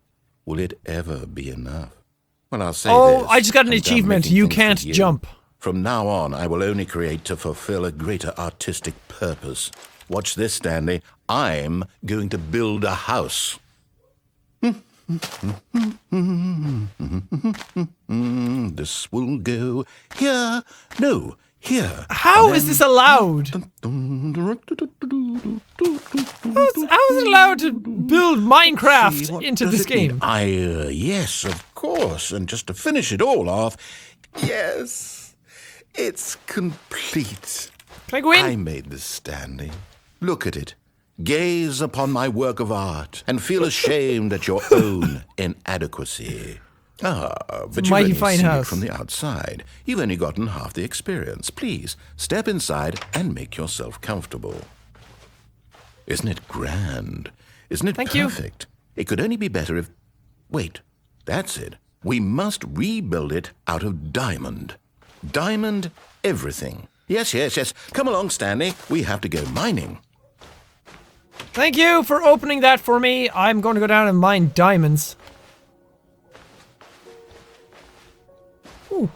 Will it ever be enough? Well, I'll say this. I just got an I'm done achievement. making You things for can't you. jump. From now on, I will only create to fulfill a greater artistic purpose. Watch this, Stanley. I'm going to build a house. This will go here. No, here. How is this allowed? How is it allowed to build See, Minecraft what into does this it mean? game? Yes, of course. And just to finish it all off, yes, it's complete. Can I go in? I made this, Stanley. Look at it. Gaze upon my work of art and feel ashamed at your own inadequacy. But you've Mighty only fine seen it house. from the outside. You've only gotten half the experience. Please, step inside and make yourself comfortable. Isn't it grand? Isn't it Thank you. perfect? It could only be better if... Wait, that's it. We must rebuild it out of diamond. Diamond everything. Yes. Come along, Stanley. We have to go mining. Thank you for opening that for me. I'm going to go down and mine diamonds. Ooh.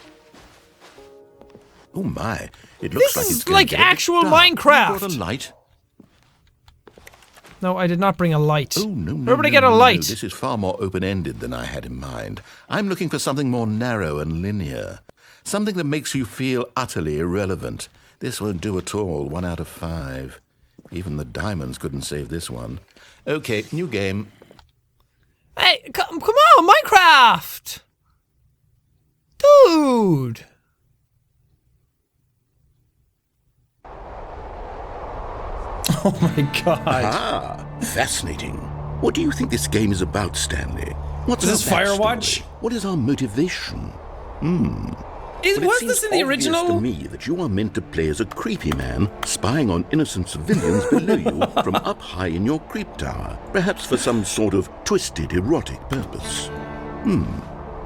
Oh my, it looks This like is it's going like to get a bit actual dark. You Minecraft. brought a light? No, I did not bring a light. Oh, no. Where would I get a light? This is far more open-ended than I had in mind. I'm looking for something more narrow and linear. Something that makes you feel utterly irrelevant. This won't do at all. 1 out of 5. Even the diamonds couldn't save this one. Okay, new game. Hey, come on, Minecraft! Dude! Oh my god. Ah, fascinating. What do you think this game is about, Stanley? What's Is this our backstory? Firewatch? What is our motivation? But it Was seems this in the obvious original? to me that you are meant to play as a creepy man spying on innocent civilians below you from up high in your creep tower, perhaps for some sort of twisted erotic purpose.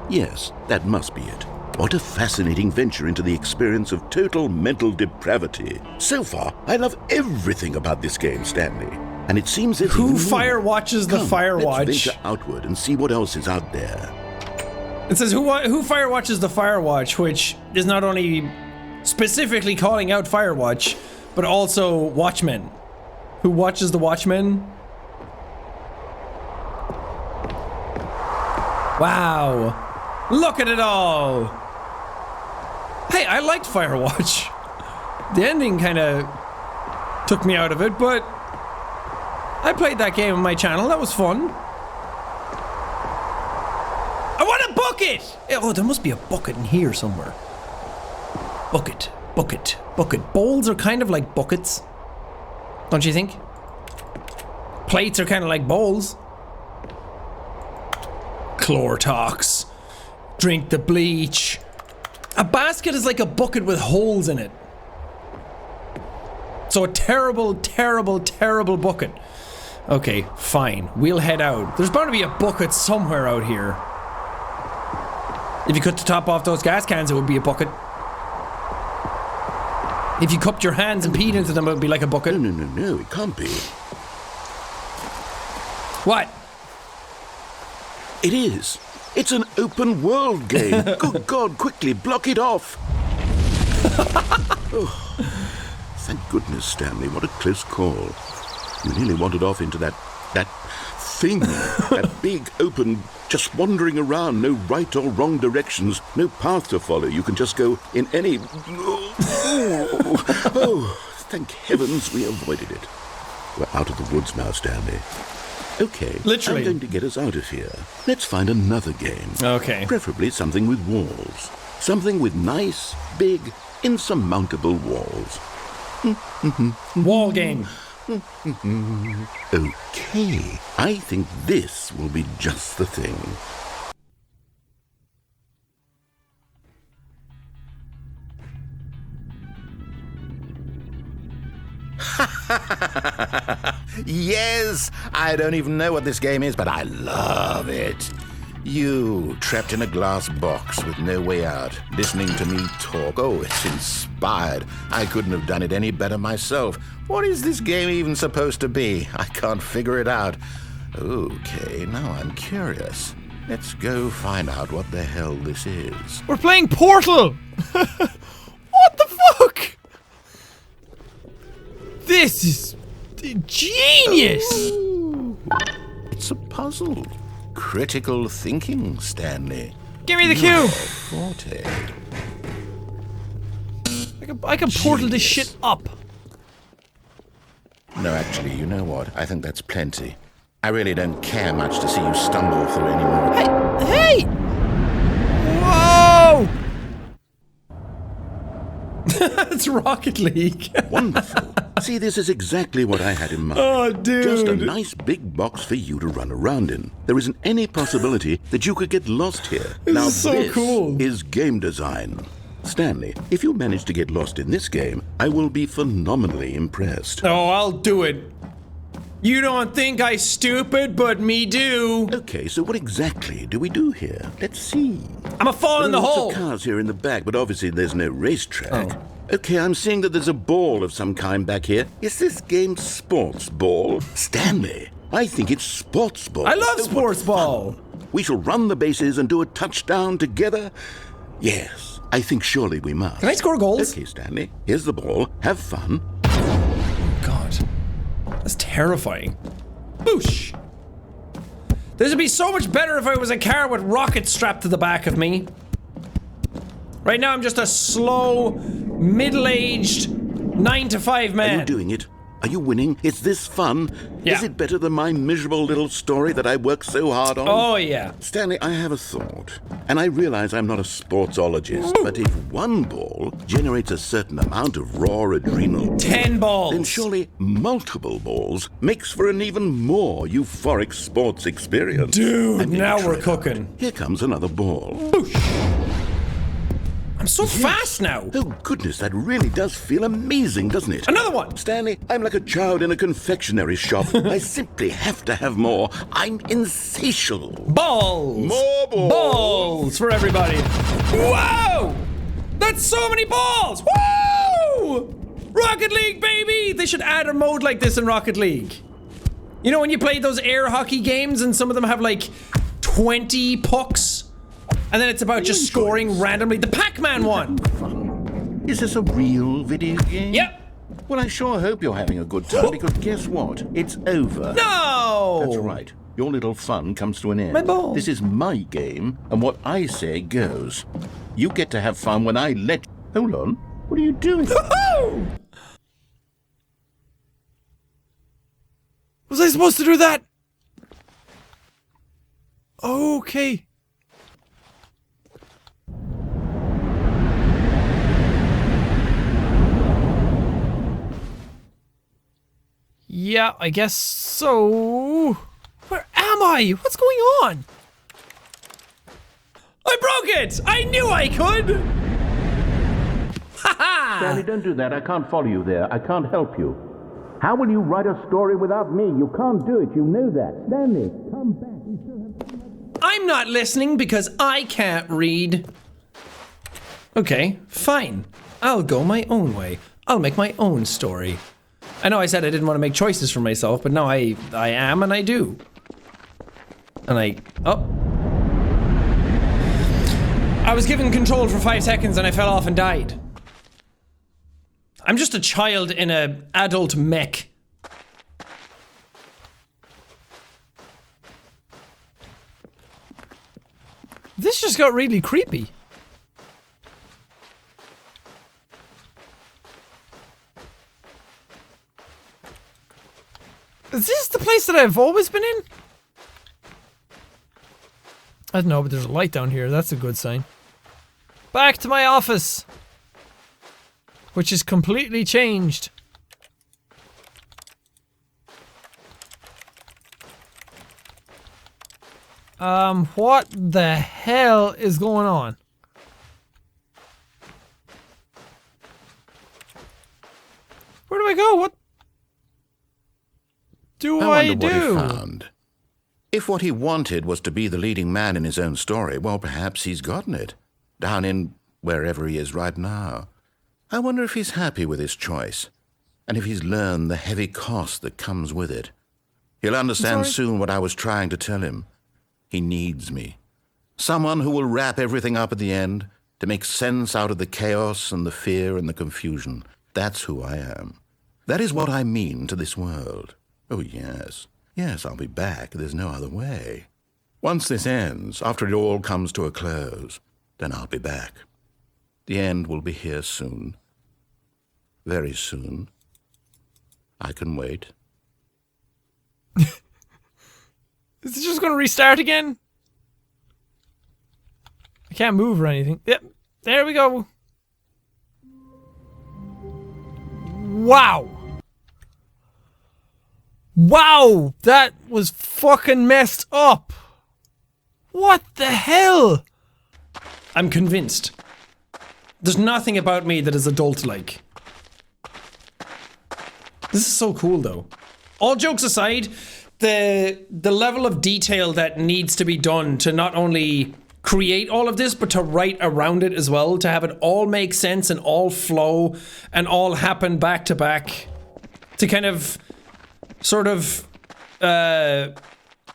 Yes, that must be it. What a fascinating venture into the experience of total mental depravity. So far, I love everything about this game, Stanley. And it seems there's Who even more. firewatches the Come, Firewatch? Let's venture outward and see what else is out there. It says who firewatches the Firewatch, which is not only specifically calling out Firewatch, but also Watchmen. Who watches the Watchmen? Wow. Look at it all. Hey, I liked Firewatch. The ending kind of took me out of it, but I played that game on my channel. That was fun. I want a bucket! Oh, there must be a bucket in here somewhere. Bucket. Bowls are kind of like buckets. Don't you think? Plates are kind of like bowls. Chlortox. Drink the bleach. A basket is like a bucket with holes in it. So a terrible bucket. Okay, fine. We'll head out. There's bound to be a bucket somewhere out here. If you cut the top off those gas cans, it would be a bucket. If you cupped your hands and peed into them, it would be like a bucket. No, it can't be. What? It is. It's an open world game. Good God, quickly, block it off. Oh, thank goodness, Stanley. What a close call. You nearly wandered off into that thing. That big, open, just wandering around. No right or wrong directions. No path to follow. You can just go in any... Oh, thank heavens we avoided it. We're out of the woods now, Stanley. Okay, Literally. I'm going to get us out of here. Let's find another game. Okay. Preferably something with walls. Something with nice, big, insurmountable walls. Wall game. Okay, I think this will be just the thing. Yes, I don't even know what this game is, but I love it. You, trapped in a glass box with no way out, listening to me talk. Oh, it's inspired. I couldn't have done it any better myself. What is this game even supposed to be? I can't figure it out. Okay, now I'm curious. Let's go find out what the hell this is. We're playing Portal! What the fuck? This is genius! It's a puzzle. Critical thinking, Stanley. Give me the cube! Forte. I can portal this shit up. No, actually, you know what? I think that's plenty. I really don't care much to see you stumble through anymore. Hey! Whoa! It's Rocket League. Wonderful. See, this is exactly what I had in mind. Oh, dude. Just a nice big box for you to run around in. There isn't any possibility that you could get lost here. Now, is so this cool. is game design. Stanley, if you manage to get lost in this game, I will be phenomenally impressed. Oh, I'll do it. You don't think I stupid, but me do. Okay, so what exactly do we do here? Let's see. I'm a fall in the Lots hole. of cars here in the back, but obviously there's no racetrack. Oh. Okay, I'm seeing that there's a ball of some kind back here. Is this game sports ball? Stanley, I think it's sports ball. I love Oh, what sports fun. ball. We shall run the bases and do a touchdown together. Yes, I think surely we must. Can I score goals? Okay, Stanley, here's the ball. Have fun. God, that's terrifying. Boosh. This would be so much better if I was a car with rockets strapped to the back of me. Right now I'm just a slow, middle-aged 9-to-5 Are man. you doing it? Are you winning? Is this fun? Yeah. Is it better than my miserable little story that I worked so hard on? Oh yeah. Stanley, I have a thought, and I realize I'm not a sportsologist, but if one ball generates a certain amount of raw adrenal, 10 balls. then surely multiple balls makes for an even more euphoric sports experience. Dude, I'm gonna now try we're that. cooking. Here comes another ball. I'm so fast now. Oh goodness, that really does feel amazing, doesn't it? Another one. Stanley, I'm like a child in a confectionery shop. I simply have to have more. I'm insatiable. Balls. More balls. Balls for everybody. Whoa! That's so many balls. Woo! Rocket League, baby! They should add a mode like this in Rocket League. You know when you play those air hockey games and some of them have like 20 pucks? And then it's about just scoring randomly. The Pac-Man one. Is this a real video game? Yep. Well, I sure hope you're having a good time, because guess what? It's over. No! That's right. Your little fun comes to an end. My balls. This is my game, and what I say goes. You get to have fun when I let you... Hold on. What are you doing? Woo! Was I supposed to do that? Okay. Yeah, I guess so. Where am I? What's going on? I broke it! I knew I could! Ha Stanley, don't do that. I can't follow you there. I can't help you. How will you write a story without me? You can't do it. You know that. Stanley, come back. You still have... I'm not listening because I can't read. Okay, fine. I'll go my own way. I'll make my own story. I know I said I didn't want to make choices for myself, but now I am and I do. And oh. I was given control for 5 seconds and I fell off and died. I'm just a child in an adult mech. This just got really creepy. Is this the place that I've always been in? I don't know, but there's a light down here. That's a good sign. Back to my office. Which is completely changed. What the hell is going on? Where do I go? What do I wonder do? what he found. If what he wanted was to be the leading man in his own story, well, perhaps he's gotten it. Down in wherever he is right now. I wonder if he's happy with his choice, and if he's learned the heavy cost that comes with it. He'll understand soon what I was trying to tell him. He needs me. Someone who will wrap everything up at the end to make sense out of the chaos and the fear and the confusion. That's who I am. That is what I mean to this world. Oh, yes. Yes, I'll be back. There's no other way. Once this ends, after it all comes to a close, then I'll be back. The end will be here soon. Very soon. I can wait. Is it just going to restart again? I can't move or anything. Yep. There we go. Wow. Wow. That was fucking messed up. What the hell? I'm convinced. There's nothing about me that is adult-like. This is so cool, though. All jokes aside, the level of detail that needs to be done to not only create all of this, but to write around it as well, to have it all make sense and all flow and all happen back to back, to kind of sort of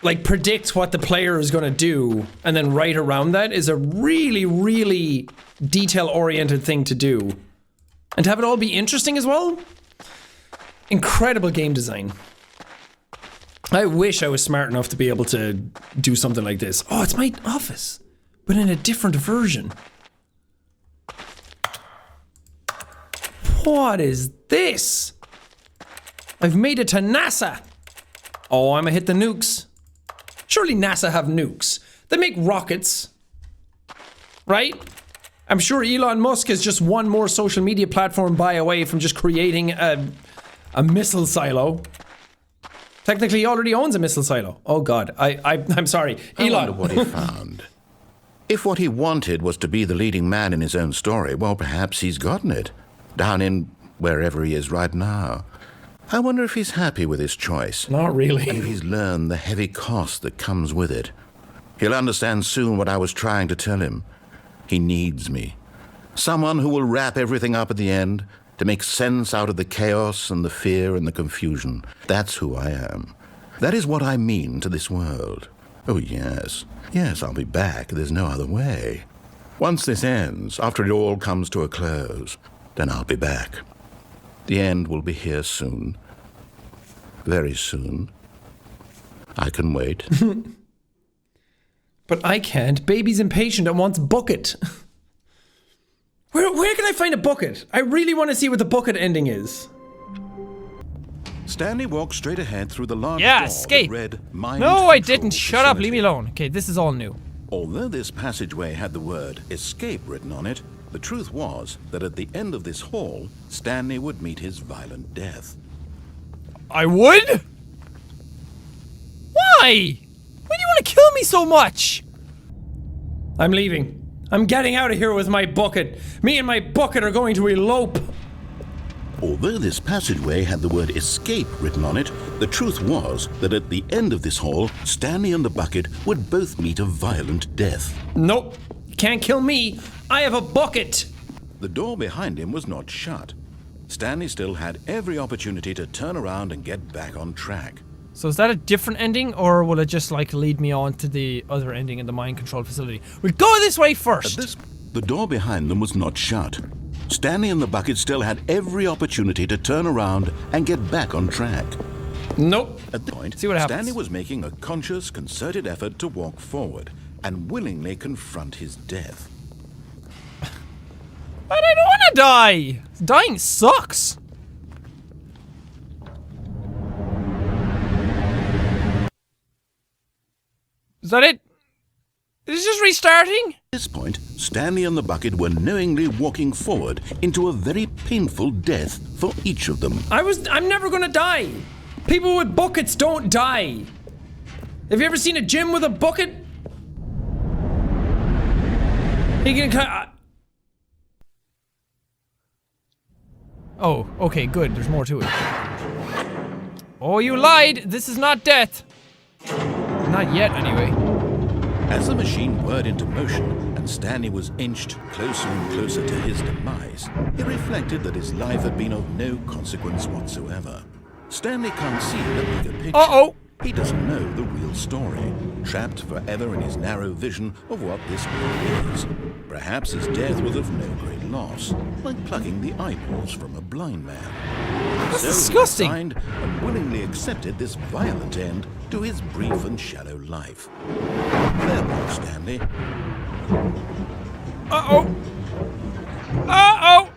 like predict what the player is going to do and then write around that is a really, really detail-oriented thing to do. And to have it all be interesting as well. Incredible game design. I wish I was smart enough to be able to do something like this. Oh, it's my office, but in a different version. What is this? I've made it to NASA. Oh, I'ma hit the nukes. Surely NASA have nukes. They make rockets, right? I'm sure Elon Musk is just one more social media platform buy away from just creating a missile silo. Technically, he already owns a missile silo. Oh God, I'm sorry, Elon. I wonder what he found. If what he wanted was to be the leading man in his own story, well, perhaps he's gotten it. Down in wherever he is right now. I wonder if he's happy with his choice. Not really. And if he's learned the heavy cost that comes with it. He'll understand soon what I was trying to tell him. He needs me. Someone who will wrap everything up at the end to make sense out of the chaos and the fear and the confusion. That's who I am. That is what I mean to this world. Oh, yes. Yes, I'll be back. There's no other way. Once this ends, after it all comes to a close, then I'll be back. The end will be here soon. Very soon. I can wait. But I can't. Baby's impatient and wants bucket. Where can I find a bucket? I really want to see what the bucket ending is. Stanley walked straight ahead through the large Yeah, door escape. that read Mind No, I Control didn't. Shut up. Leave me Facility. alone. Okay, this is all new. Although this passageway had the word escape written on it, the truth was that at the end of this hall, Stanley would meet his violent death. I would? Why? Why do you want to kill me so much? I'm leaving. I'm getting out of here with my bucket. Me and my bucket are going to elope. Although this passageway had the word escape written on it, the truth was that at the end of this hall, Stanley and the bucket would both meet a violent death. Nope. Can't kill me. I have a bucket. The door behind him was not shut. Stanley still had every opportunity to turn around and get back on track. So is that a different ending, or will it just like lead me on to the other ending in the mind control facility? We'll go this way first. The door behind them was not shut. Stanley and the bucket still had every opportunity to turn around and get back on track. Nope. At this point, See what happens. Stanley was making a conscious, concerted effort to walk forward and willingly confront his death. But I don't want to die. Dying sucks. Is that it? Is it just restarting? At this point, Stanley and the bucket were knowingly walking forward into a very painful death for each of them. I'm never gonna die. People with buckets don't die. Have you ever seen a gym with a bucket? He can Oh, okay, good. There's more to it. Oh, you lied. This is not death. Not yet, anyway. As the machine whirred into motion and Stanley was inched closer and closer to his demise, he reflected that his life had been of no consequence whatsoever. Stanley can't see the bigger picture. Uh-oh. He doesn't know the real story, trapped forever in his narrow vision of what this world is. Perhaps his death was of no great loss, like plucking the eyeballs from a blind man. That's So disgusting. he resigned and willingly accepted this violent end to his brief and shallow life. Farewell, Stanley. Uh-oh. Uh-oh.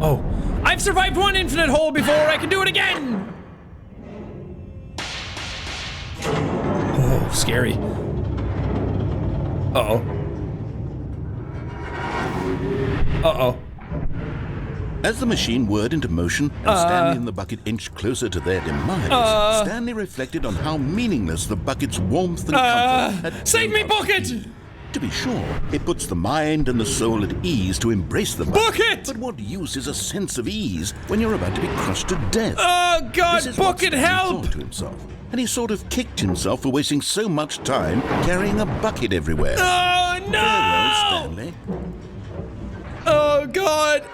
Oh, I've survived one infinite hole before. I can do it again. Oh, scary. Uh-oh. Uh-oh. As the machine whirred into motion and Stanley and the bucket inched closer to their demise, Stanley reflected on how meaningless the bucket's warmth and comfort had Save me, turned out to bucket! be. To be sure, it puts the mind and the soul at ease to embrace the Bucket! But what use is a sense of ease when you're about to be crushed to death? Oh, God, This is what bucket, Stanley help! thought to himself, and he sort of kicked himself for wasting so much time carrying a bucket everywhere. Oh, no! Farewell, Stanley. Oh, God.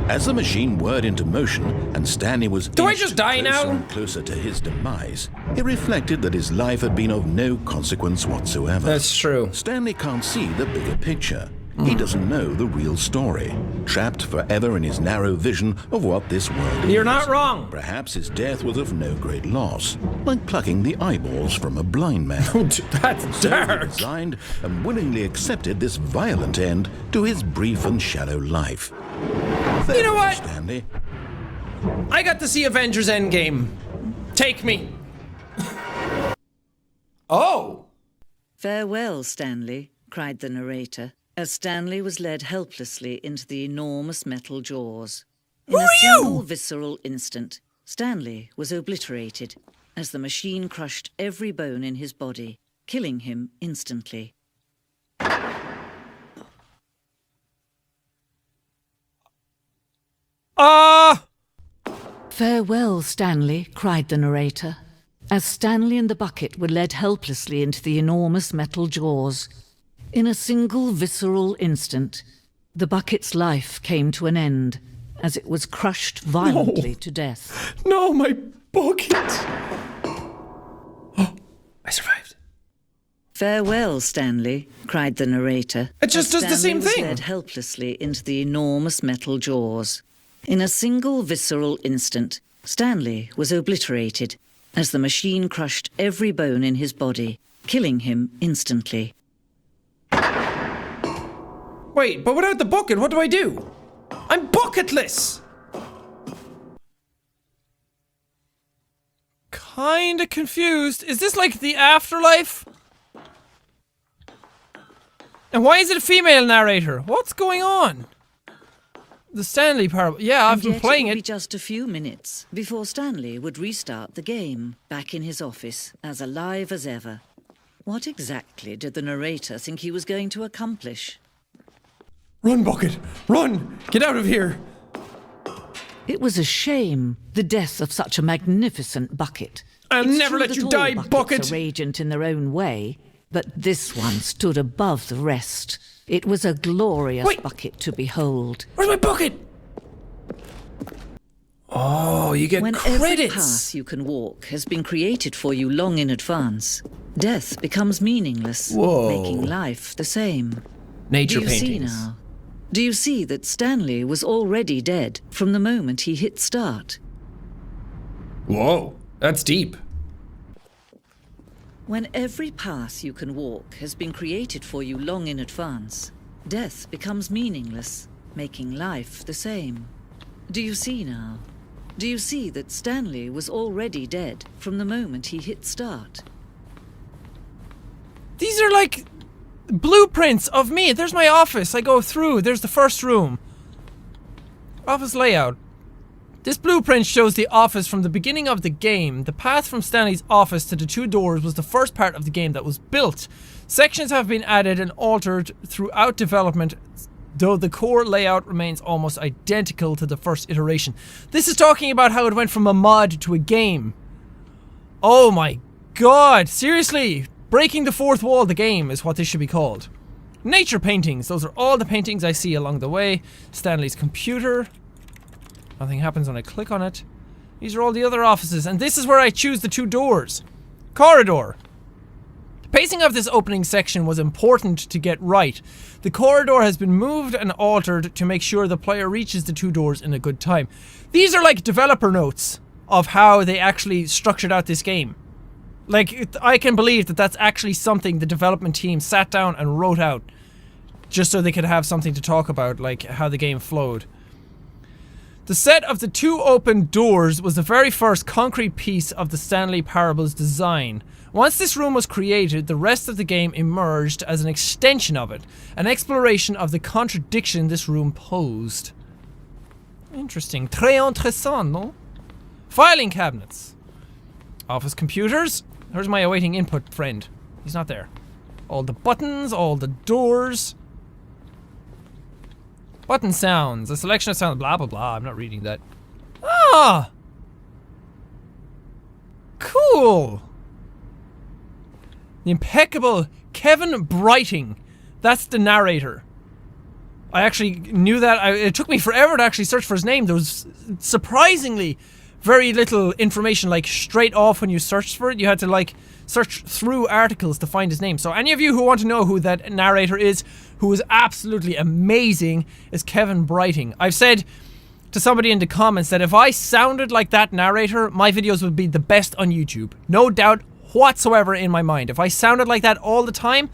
As the machine whirred into motion and Stanley was Do I inched just die closer now? and closer to his demise, he reflected that his life had been of no consequence whatsoever. That's true. Stanley can't see the bigger picture. He doesn't know the real story, trapped forever in his narrow vision of what this world is. You're not wrong. Perhaps his death was of no great loss, like plucking the eyeballs from a blind man. That's So he dark. resigned and willingly accepted this violent end to his brief and shallow life. You know what? Stanley. I got to see Avengers Endgame. Take me. Oh. "Farewell, Stanley," cried the narrator, as Stanley was led helplessly into the enormous metal jaws. In Who a are single you? visceral instant, Stanley was obliterated as the machine crushed every bone in his body, killing him instantly. "Farewell, Stanley," cried the narrator, as Stanley and the bucket were led helplessly into the enormous metal jaws. In a single visceral instant, the bucket's life came to an end as it was crushed violently to death. No, my bucket. Oh, I survived. "Farewell, Stanley," cried the narrator. It just as does the same Stanley was thing. led helplessly into the enormous metal jaws. In a single visceral instant, Stanley was obliterated as the machine crushed every bone in his body, killing him instantly. Wait, but without the bucket, what do I do? I'm bucketless. Kinda confused. Is this like the afterlife? And why is it a female narrator? What's going on? The Stanley Parable. Yeah, I've been playing It would be it. just a few minutes before Stanley would restart the game, back in his office, as alive as ever. What exactly did the narrator think he was going to accomplish? Run, bucket, run! Get out of here. It was a shame, the death of such a magnificent bucket. I'll It's never true let that you all die, buckets bucket. are radiant in their own way, but this one stood above the rest. It was a glorious Wait. bucket to behold. Where's my bucket? Oh, you get When every credits. path you can walk has been created for you long in advance, death becomes meaningless, Whoa. making life the same. Nature Do you see paintings. now? Do you see that Stanley was already dead from the moment he hit start? Whoa, that's deep. When every path you can walk has been created for you long in advance, death becomes meaningless, making life the same. Do you see now? Do you see that Stanley was already dead from the moment he hit start? These are like blueprints of me. There's my office. I go through. There's the first room. Office layout. This blueprint shows the office from the beginning of the game. The path from Stanley's office to the two doors was the first part of the game that was built. Sections have been added and altered throughout development, though the core layout remains almost identical to the first iteration. This is talking about how it went from a mod to a game. Oh my god, seriously? Breaking the fourth wall of the game is what this should be called. Nature paintings. Those are all the paintings I see along the way. Stanley's computer. Nothing happens when I click on it. These are all the other offices, and this is where I choose the two doors. Corridor. The pacing of this opening section was important to get right. The corridor has been moved and altered to make sure the player reaches the two doors in a good time. These are like developer notes of how they actually structured out this game. Like, I can believe that that's actually something the development team sat down and wrote out just so they could have something to talk about, like how the game flowed. The set of the two open doors was the very first concrete piece of the Stanley Parable's design. Once this room was created, the rest of the game emerged as an extension of it, an exploration of the contradiction this room posed. Interesting. Très intéressant, no? Filing cabinets. Office computers. There's my awaiting input friend. He's not there. All the buttons, all the doors. Button sounds. A selection of sounds. Blah, blah, blah. I'm not reading that. Ah! Cool! The impeccable Kevin Brighting. That's the narrator. I actually knew that. It took me forever to actually search for his name. There was surprisingly very little information, like, straight off when you searched for it. You had to, like, search through articles to find his name. So any of you who want to know who that narrator is, who is absolutely amazing, is Kevin Brighting. I've said to somebody in the comments that if I sounded like that narrator, my videos would be the best on YouTube. No doubt whatsoever in my mind. If I sounded like that all the time,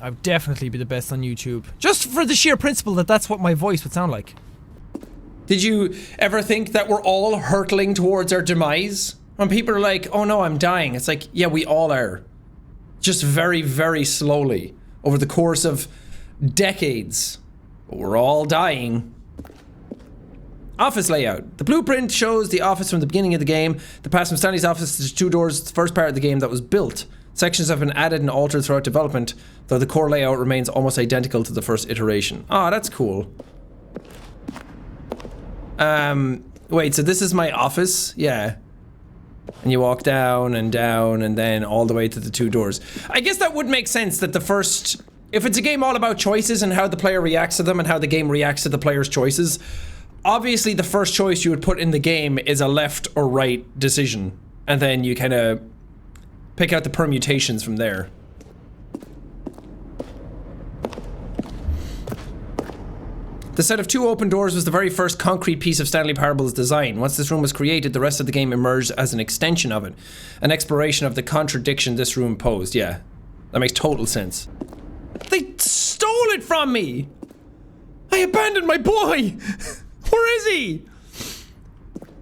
I would definitely be the best on YouTube. Just for the sheer principle that that's what my voice would sound like. Did you ever think that we're all hurtling towards our demise? When people are like, oh no, I'm dying. It's like, yeah, we all are. Just very, very slowly. Over the course of decades. But we're all dying. Office layout. The blueprint shows the office from the beginning of the game. The path from Stanley's office to the two doors, the first part of the game that was built. Sections have been added and altered throughout development, though the core layout remains almost identical to the first iteration. Ah, that's cool. Wait, so this is my office? Yeah. And you walk down and then all the way to the two doors. I guess that would make sense that the first... If it's a game all about choices and how the player reacts to them and how the game reacts to the player's choices, obviously the first choice you would put in the game is a left or right decision. And then you kind of pick out the permutations from there. The set of two open doors was the very first concrete piece of Stanley Parable's design. Once this room was created, the rest of the game emerged as an extension of it. An exploration of the contradiction this room posed. Yeah, that makes total sense. They stole it from me! I abandoned my boy! Where is he?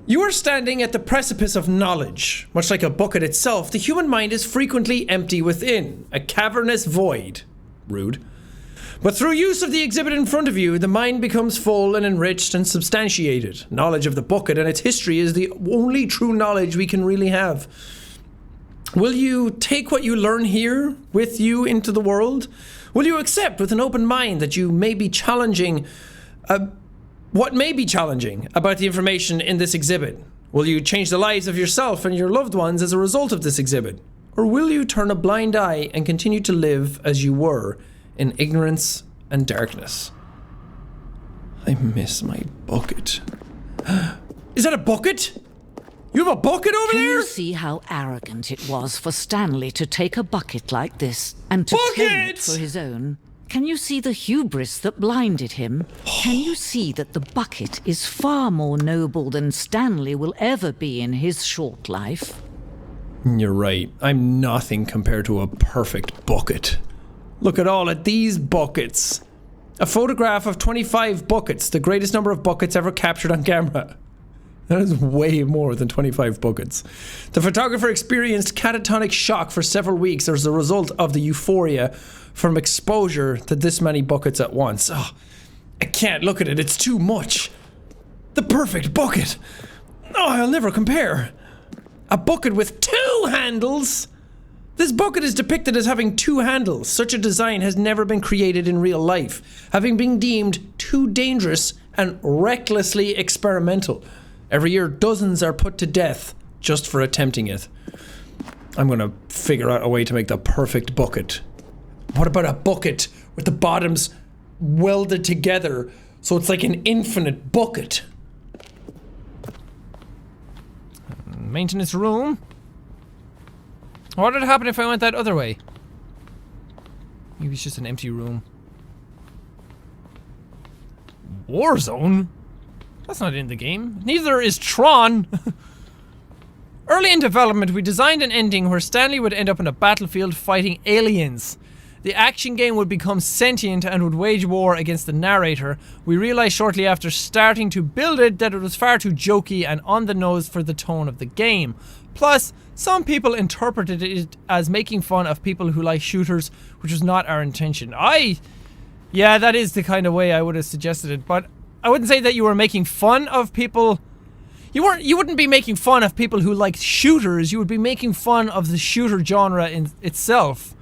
You are standing at the precipice of knowledge. Much like a bucket itself, the human mind is frequently empty within. A cavernous void. Rude. But through use of the exhibit in front of you, the mind becomes full and enriched and substantiated. Knowledge of the bucket and its history is the only true knowledge we can really have. Will you take what you learn here with you into the world? Will you accept with an open mind that you may be challenging, what may be challenging about the information in this exhibit? Will you change the lives of yourself and your loved ones as a result of this exhibit? Or will you turn a blind eye and continue to live as you were, in ignorance and darkness. I miss my bucket. Is that a bucket? You have a bucket over Can there? you see how arrogant it was for Stanley to take a bucket like this and to claim it for his own? Can you see the hubris that blinded him? Can you see that the bucket is far more noble than Stanley will ever be in his short life? You're right. I'm nothing compared to a perfect bucket. Look at all of these buckets. A photograph of 25 buckets, the greatest number of buckets ever captured on camera. That is way more than 25 buckets. The photographer experienced catatonic shock for several weeks as a result of the euphoria from exposure to this many buckets at once. Oh, I can't look at it, it's too much. The perfect bucket. Oh, I'll never compare. A bucket with 2 handles? This bucket is depicted as having 2 handles. Such a design has never been created in real life, having been deemed too dangerous and recklessly experimental. Every year, dozens are put to death just for attempting it. I'm gonna figure out a way to make the perfect bucket. What about a bucket with the bottoms welded together so it's like an infinite bucket? Maintenance room. What would happen if I went that other way? Maybe it's just an empty room. Warzone? That's not in the game. Neither is Tron. Early in development, we designed an ending where Stanley would end up on a battlefield fighting aliens. The action game would become sentient and would wage war against the narrator. We realized shortly after starting to build it that it was far too jokey and on the nose for the tone of the game. Plus, some people interpreted it as making fun of people who like shooters, which was not our intention. Yeah, that is the kind of way I would have suggested it, but I wouldn't say that you were making fun of people. You wouldn't be making fun of people who like shooters. You would be making fun of the shooter genre in itself.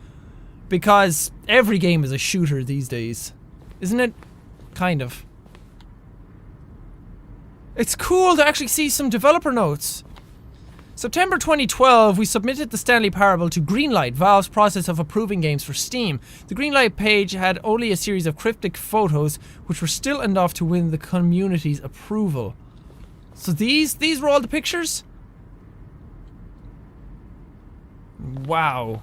Because every game is a shooter these days. Isn't it? Kind of. It's cool to actually see some developer notes. September 2012, we submitted the Stanley Parable to Greenlight, Valve's process of approving games for Steam. The Greenlight page had only a series of cryptic photos, which were still enough to win the community's approval. So these were all the pictures? Wow.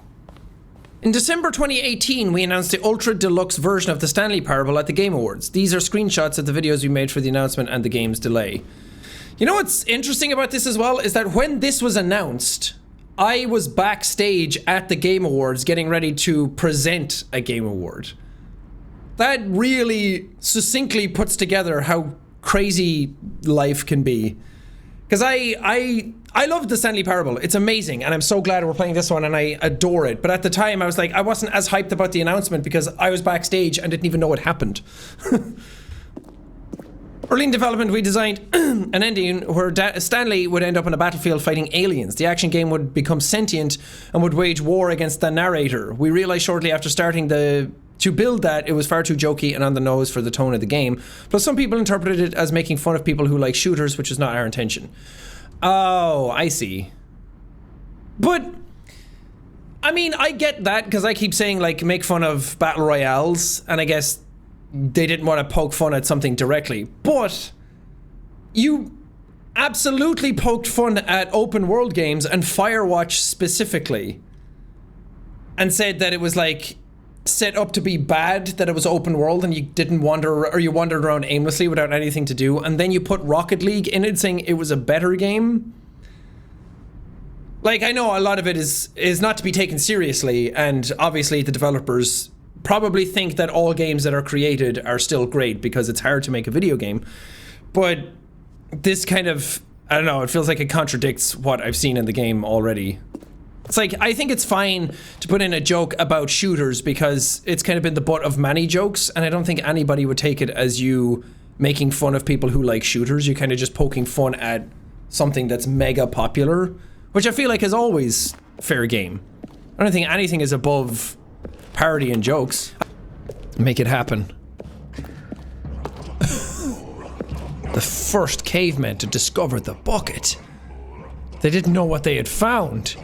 In December 2018, we announced the Ultra Deluxe version of the Stanley Parable at the Game Awards. These are screenshots of the videos we made for the announcement and the game's delay. You know what's interesting about this as well is that when this was announced, I was backstage at the Game Awards getting ready to present a Game Award. That really succinctly puts together how crazy life can be. Because I love the Stanley Parable. It's amazing, and I'm so glad we're playing this one, and I adore it. But at the time, I was like, I wasn't as hyped about the announcement because I was backstage and didn't even know it happened. Early in development, we designed an ending where Stanley would end up on a battlefield fighting aliens. The action game would become sentient and would wage war against the narrator. We realized shortly after starting to build that it was far too jokey and on the nose for the tone of the game. Plus, some people interpreted it as making fun of people who like shooters, which is not our intention. Oh, I see. But, I mean, I get that because I keep saying, like, make fun of battle royales, and I guess they didn't want to poke fun at something directly. But you absolutely poked fun at open world games and Firewatch specifically, and said that it was like set up to be bad, that it was open world and you didn't wander, or you wandered around aimlessly without anything to do, and then you put Rocket League in it saying it was a better game. Like, I know a lot of it is not to be taken seriously, and obviously the developers probably think that all games that are created are still great because it's hard to make a video game. But this kind of, I don't know, it feels like it contradicts what I've seen in the game already. It's like, I think it's fine to put in a joke about shooters because it's kind of been the butt of many jokes, and I don't think anybody would take it as you making fun of people who like shooters. You're kind of just poking fun at something that's mega popular, which I feel like is always fair game. I don't think anything is above parody and jokes. Make it happen. The first cavemen to discover the bucket. They didn't know what they had found.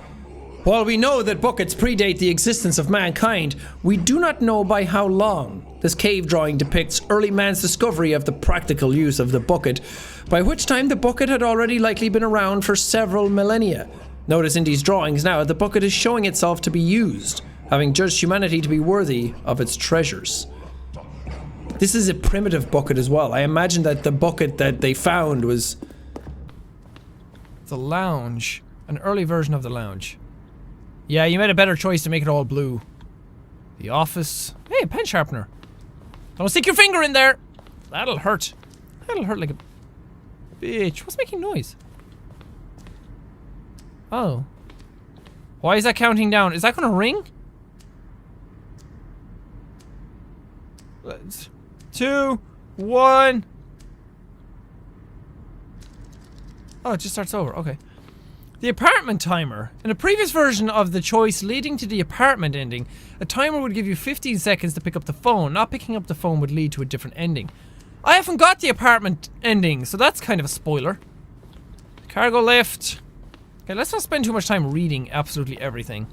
While we know that buckets predate the existence of mankind, we do not know by how long. This cave drawing depicts early man's discovery of the practical use of the bucket, by which time the bucket had already likely been around for several millennia. Notice in these drawings now, the bucket is showing itself to be used, having judged humanity to be worthy of its treasures. This is a primitive bucket as well. I imagine that the bucket that they found was... The lounge. An early version of the lounge. Yeah, you made a better choice to make it all blue. The office. Hey, a pen sharpener. Don't stick your finger in there! That'll hurt. That'll hurt like a bitch. What's making noise? Oh. Why is that counting down? Is that gonna ring? 2, 1. Oh, it just starts over. Okay. The apartment timer. In a previous version of the choice leading to the apartment ending, a timer would give you 15 seconds to pick up the phone. Not picking up the phone would lead to a different ending. I haven't got the apartment ending, so that's kind of a spoiler. Cargo lift. Okay, let's not spend too much time reading absolutely everything.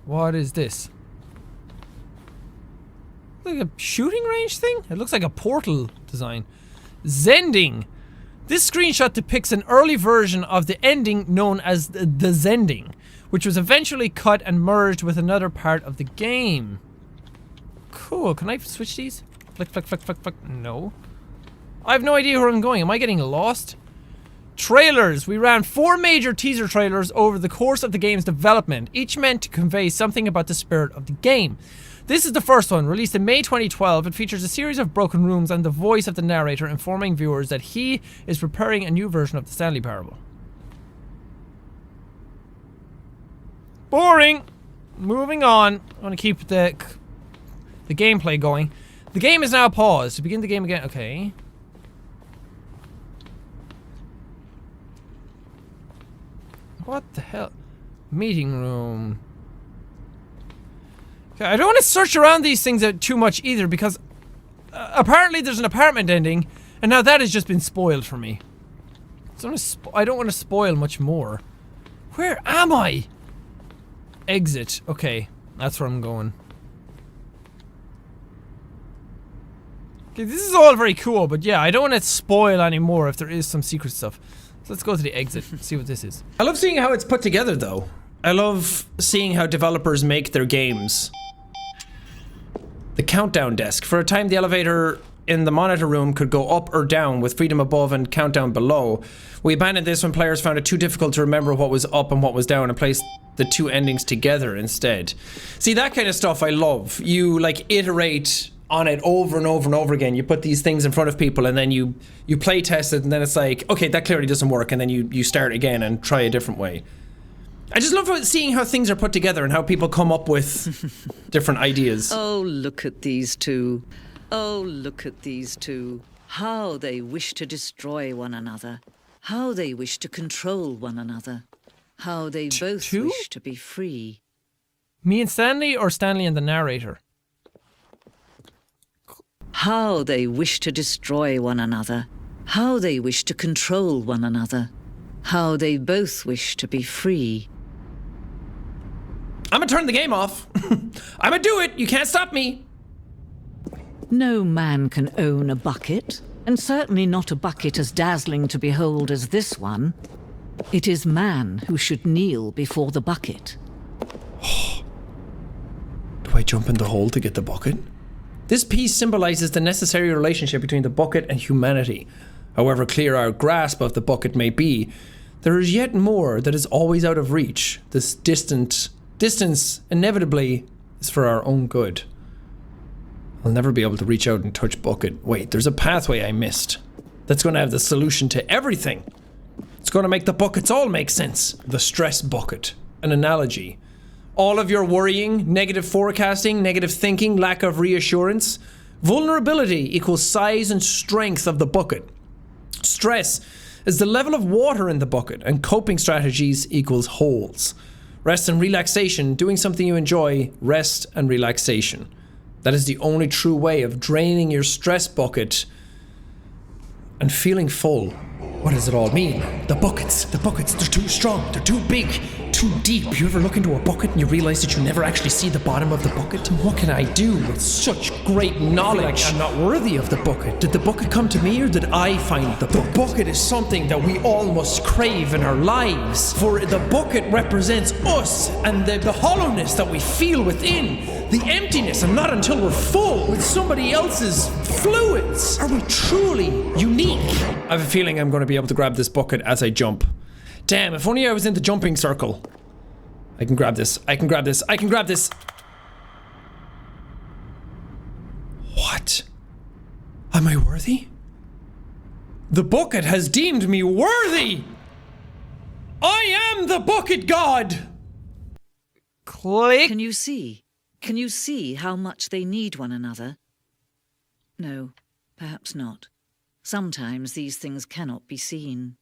What is this? Like a shooting range thing? It looks like a portal design. Zending. This screenshot depicts an early version of the ending known as the Zending, which was eventually cut and merged with another part of the game. Cool. Can I switch these? Flick, flick, flick, flick, flick. No. I have no idea where I'm going. Am I getting lost? Trailers. We ran 4 major teaser trailers over the course of the game's development, each meant to convey something about the spirit of the game. This is the first one, released in May 2012. It features a series of broken rooms and the voice of the narrator informing viewers that he is preparing a new version of the Stanley Parable. Boring! Moving on. I want to keep the gameplay going. The game is now paused. To begin the game again. Okay. What the hell? Meeting room. Okay, I don't want to search around these things too much either, because apparently there's an apartment ending, and now that has just been spoiled for me. So I don't want to spoil much more. Where am I? Exit. Okay, that's where I'm going. Okay, this is all very cool, but yeah, I don't want to spoil any more if there is some secret stuff. So let's go to the exit and see what this is. I love seeing how it's put together, though. I love seeing how developers make their games. The countdown desk. For a time, the elevator in the monitor room could go up or down with freedom above and countdown below. We abandoned this when players found it too difficult to remember what was up and what was down and placed the 2 endings together instead. See, that kind of stuff I love. You, like, iterate on it over and over and over again. You put these things in front of people and then you play test it, and then it's like, okay, that clearly doesn't work, and then you start again and try a different way. I just love seeing how things are put together and how people come up with different ideas. Oh, look at these two. Oh, look at these two. How they wish to destroy one another. How they wish to control one another. How they both wish to be free. Me and Stanley, or Stanley and the narrator? How they wish to destroy one another. How they wish to control one another. How they both wish to be free. I'm gonna turn the game off. I'm gonna do it. You can't stop me. No man can own a bucket, and certainly not a bucket as dazzling to behold as this one. It is man who should kneel before the bucket. Do I jump in the hole to get the bucket? This piece symbolizes the necessary relationship between the bucket and humanity. However clear our grasp of the bucket may be, there is yet more that is always out of reach. This distance inevitably is for our own good. I'll never be able to reach out and touch bucket. Wait, there's a pathway I missed. That's going to have the solution to everything. It's going to make the buckets all make sense. The stress bucket. An analogy. All of your worrying, negative forecasting, negative thinking, lack of reassurance. Vulnerability equals size and strength of the bucket. Stress is the level of water in the bucket, and coping strategies equals holes. Rest and relaxation, doing something you enjoy, rest and relaxation. That is the only true way of draining your stress bucket and feeling full. What does it all mean? The buckets, they're too strong, they're too big, too deep. You ever look into a bucket and you realize that you never actually see the bottom of the bucket? What can I do with such great knowledge? I'm not worthy of the bucket. Did the bucket come to me or did I find the bucket? The bucket is something that we all must crave in our lives. For the bucket represents us and the hollowness that we feel within. The emptiness, and not until we're full with somebody else's fluids are we truly unique. I have a feeling I'm going to be able to grab this bucket as I jump. Damn, if only I was in the jumping circle. I can grab this. I can grab this. I can grab this. What? Am I worthy? The bucket has deemed me worthy! I am the bucket god! Click. Can you see? Can you see how much they need one another? No, perhaps not. Sometimes these things cannot be seen.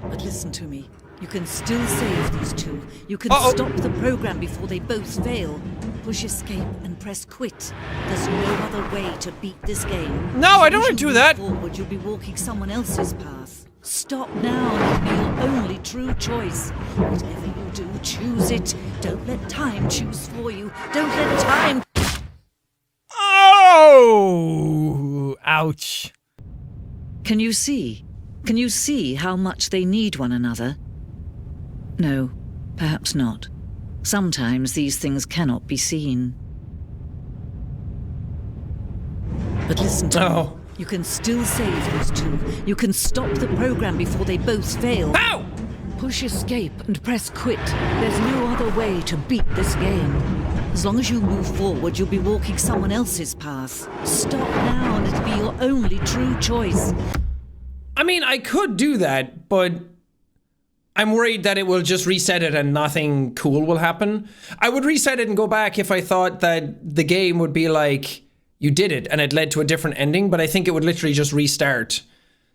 But listen to me. You can still save these two. You can stop the program before they both fail. Push escape and press quit. There's no other way to beat this game. No, I don't want to do that. Forward, you'll be walking someone else's path. Stop now and it'll be your only true choice. Whatever you do, choose it. Don't let time choose for you. Don't let time... Oh! Ouch. Can you see? Can you see how much they need one another? No, perhaps not. Sometimes these things cannot be seen. But listen to me. You can still save these two. You can stop the program before they both fail. Ow! Push escape and press quit. There's no other way to beat this game. As long as you move forward, you'll be walking someone else's path. Stop now and it'll be your only true choice. I mean, I could do that, but I'm worried that it will just reset it and nothing cool will happen. I would reset it and go back if I thought that the game would be like, you did it and it led to a different ending, but I think it would literally just restart.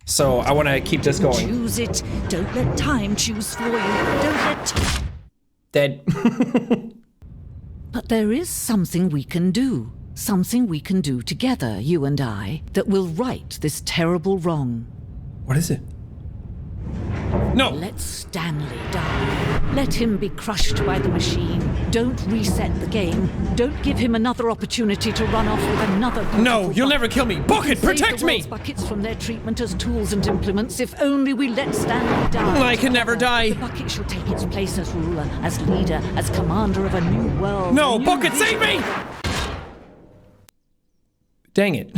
So I want to keep this going. Choose it. Don't let time choose for you. Don't let... Dead. But there is something we can do. Something we can do together, you and I, that will right this terrible wrong. What is it? No! Let Stanley die. Let him be crushed by the machine. Don't reset the game. Don't give him another opportunity to run off with another... No, you'll never kill me! Bucket, protect me! Save the world's buckets from their treatment as tools and implements if only we let Stanley die. I can never die. The bucket shall take its place as ruler, as leader, as commander of a new world. No, a new Bucket, vision. save me! Dang it.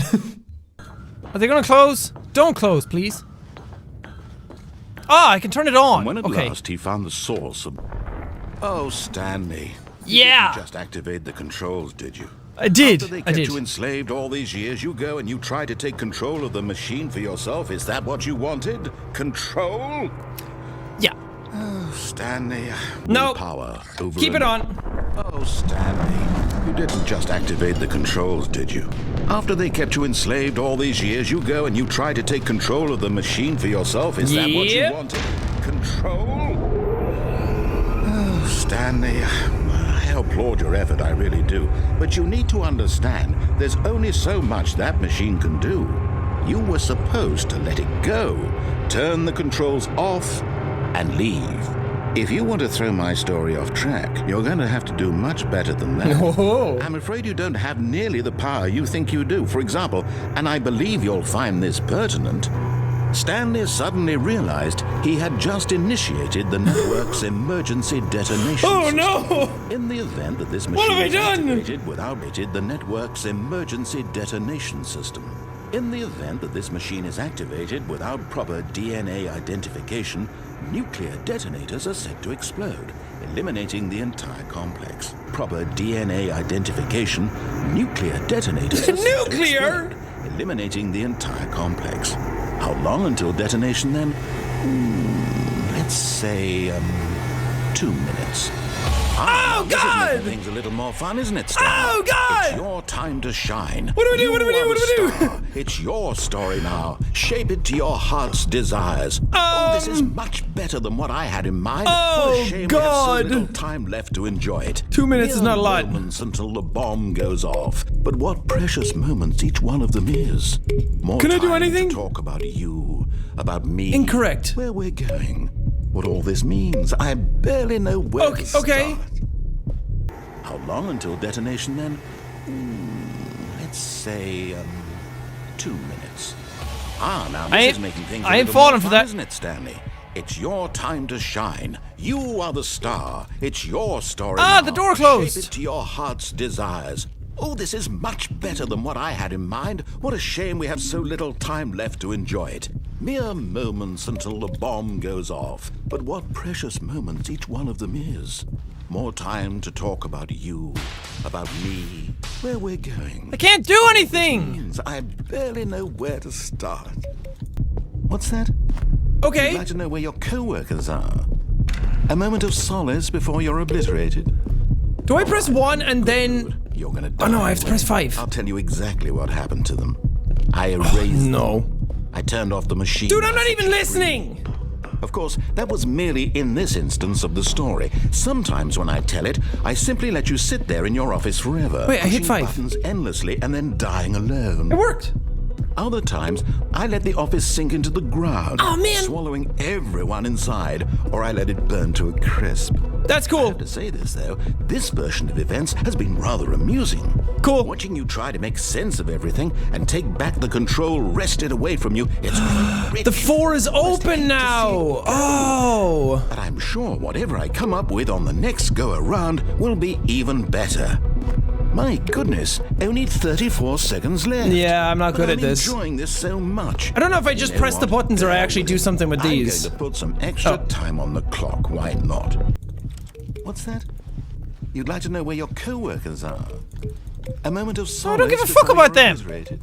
Are they gonna close? Don't close, please. Ah, I can turn it on. When at Okay. last he found the source of... Oh, Stanley. Yeah. You didn't just activate the controls, did you? I did. After they I kept did. you enslaved all these years, you go and you try to take control of the machine for yourself. Is that what you wanted? Control? Yeah. Oh, Stanley. No. Power over Keep it on. Oh, Stanley. You didn't just activate the controls, did you? After they kept you enslaved all these years, you go and you try to take control of the machine for yourself. Is that what you Yep. wanted? Control? Oh, Stanley. I applaud your effort, I really do. But you need to understand, there's only so much that machine can do. You were supposed to let it go, turn the controls off, and leave. If you want to throw my story off track, you're going to have to do much better than that. Oh. I'm afraid you don't have nearly the power you think you do. For example, and I believe you'll find this pertinent, Stanley suddenly realized he had just initiated the network's emergency detonation Oh system. no! In the event that this What machine have I is done? activated without the network's emergency detonation system. In the event that this machine is activated without proper DNA identification, nuclear detonators are set to explode, eliminating the entire complex. Proper DNA identification, nuclear detonators are set to Nuclear? explode, eliminating the entire complex. How long until detonation then? Let's say, 2 minutes. Oh, God! Things a little more fun, isn't it, Stanley? Oh, God! It's your time to shine. What do we do? What do we do? What do we do? Star. It's your story now. Shape it to your heart's desires. This is much better than what I had in mind. Oh, what a shame God. we have so little time left to enjoy it. 2 minutes is not a lot. Moments until the bomb goes off. But what precious moments each one of them is. More Can I do time anything? to talk about you, about me. Incorrect. Where we're going. What all this means. I barely know where to start. Okay. How long until detonation then? Let's say 2 minutes. Now this is making things I a ain't little falling more for fun, that. isn't it, Stanley? It's your time to shine. You are the star. It's your story. Ah, now. the door closed. Shape it to your heart's desires. This is much better than what I had in mind. What a shame we have so little time left to enjoy it. Mere moments until the bomb goes off. But what precious moments each one of them is. More time to talk about you, about me, where we're going. I can't do anything. I barely know where to start. What's that? Okay. I'd like to know where your co-workers are. A moment of solace before you're obliterated. Do I press 1 and then... You're gonna die. Oh no, I have to press 5. I'll tell you exactly what happened to them. I erased them. No. I turned off the machine. Dude, I'm not I even set you listening. free. Of course, that was merely in this instance of the story. Sometimes when I tell it, I simply let you sit there in your office forever. Wait, I hit pushing 5. buttons endlessly and then dying alone. It worked. Other times, I let the office sink into the ground, Oh, man. swallowing everyone inside, or I let it burn to a crisp. That's I cool. have to say this, though, this version of events has been rather amusing. Cool. Watching you try to make sense of everything and take back the control wrested away from you, it's quite rich. The 4 is open now. Oh. But I'm sure whatever I come up with on the next go-around will be even better. My goodness, only 34 seconds left. Yeah, I'm not good But at this. I'm enjoying this so much. I don't know if I just You know press the what? buttons or I actually do something with these. I'm going to put some extra Oh. time on the clock. Why not? What's that? You'd like to know where your co-workers are? A moment of solace. I don't give a before fuck about you're them. obliterated.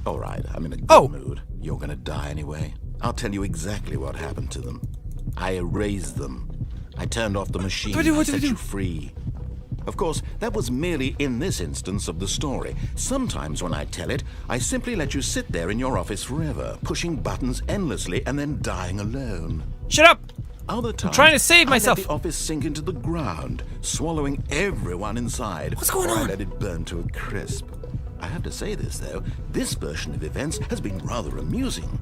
All right, I'm in a good Oh. mood. You're gonna die anyway. I'll tell you exactly what happened to them. I erased them. I turned off the machine. What do we do? I What do we set do? you free. Of course, that was merely in this instance of the story. Sometimes when I tell it, I simply let you sit there in your office forever, pushing buttons endlessly and then dying alone. Shut up. Other times, trying to save I myself. let the office sink into the ground, swallowing everyone inside. What's going or I on? let it burn to a crisp. I have to say this, though, this version of events has been rather amusing.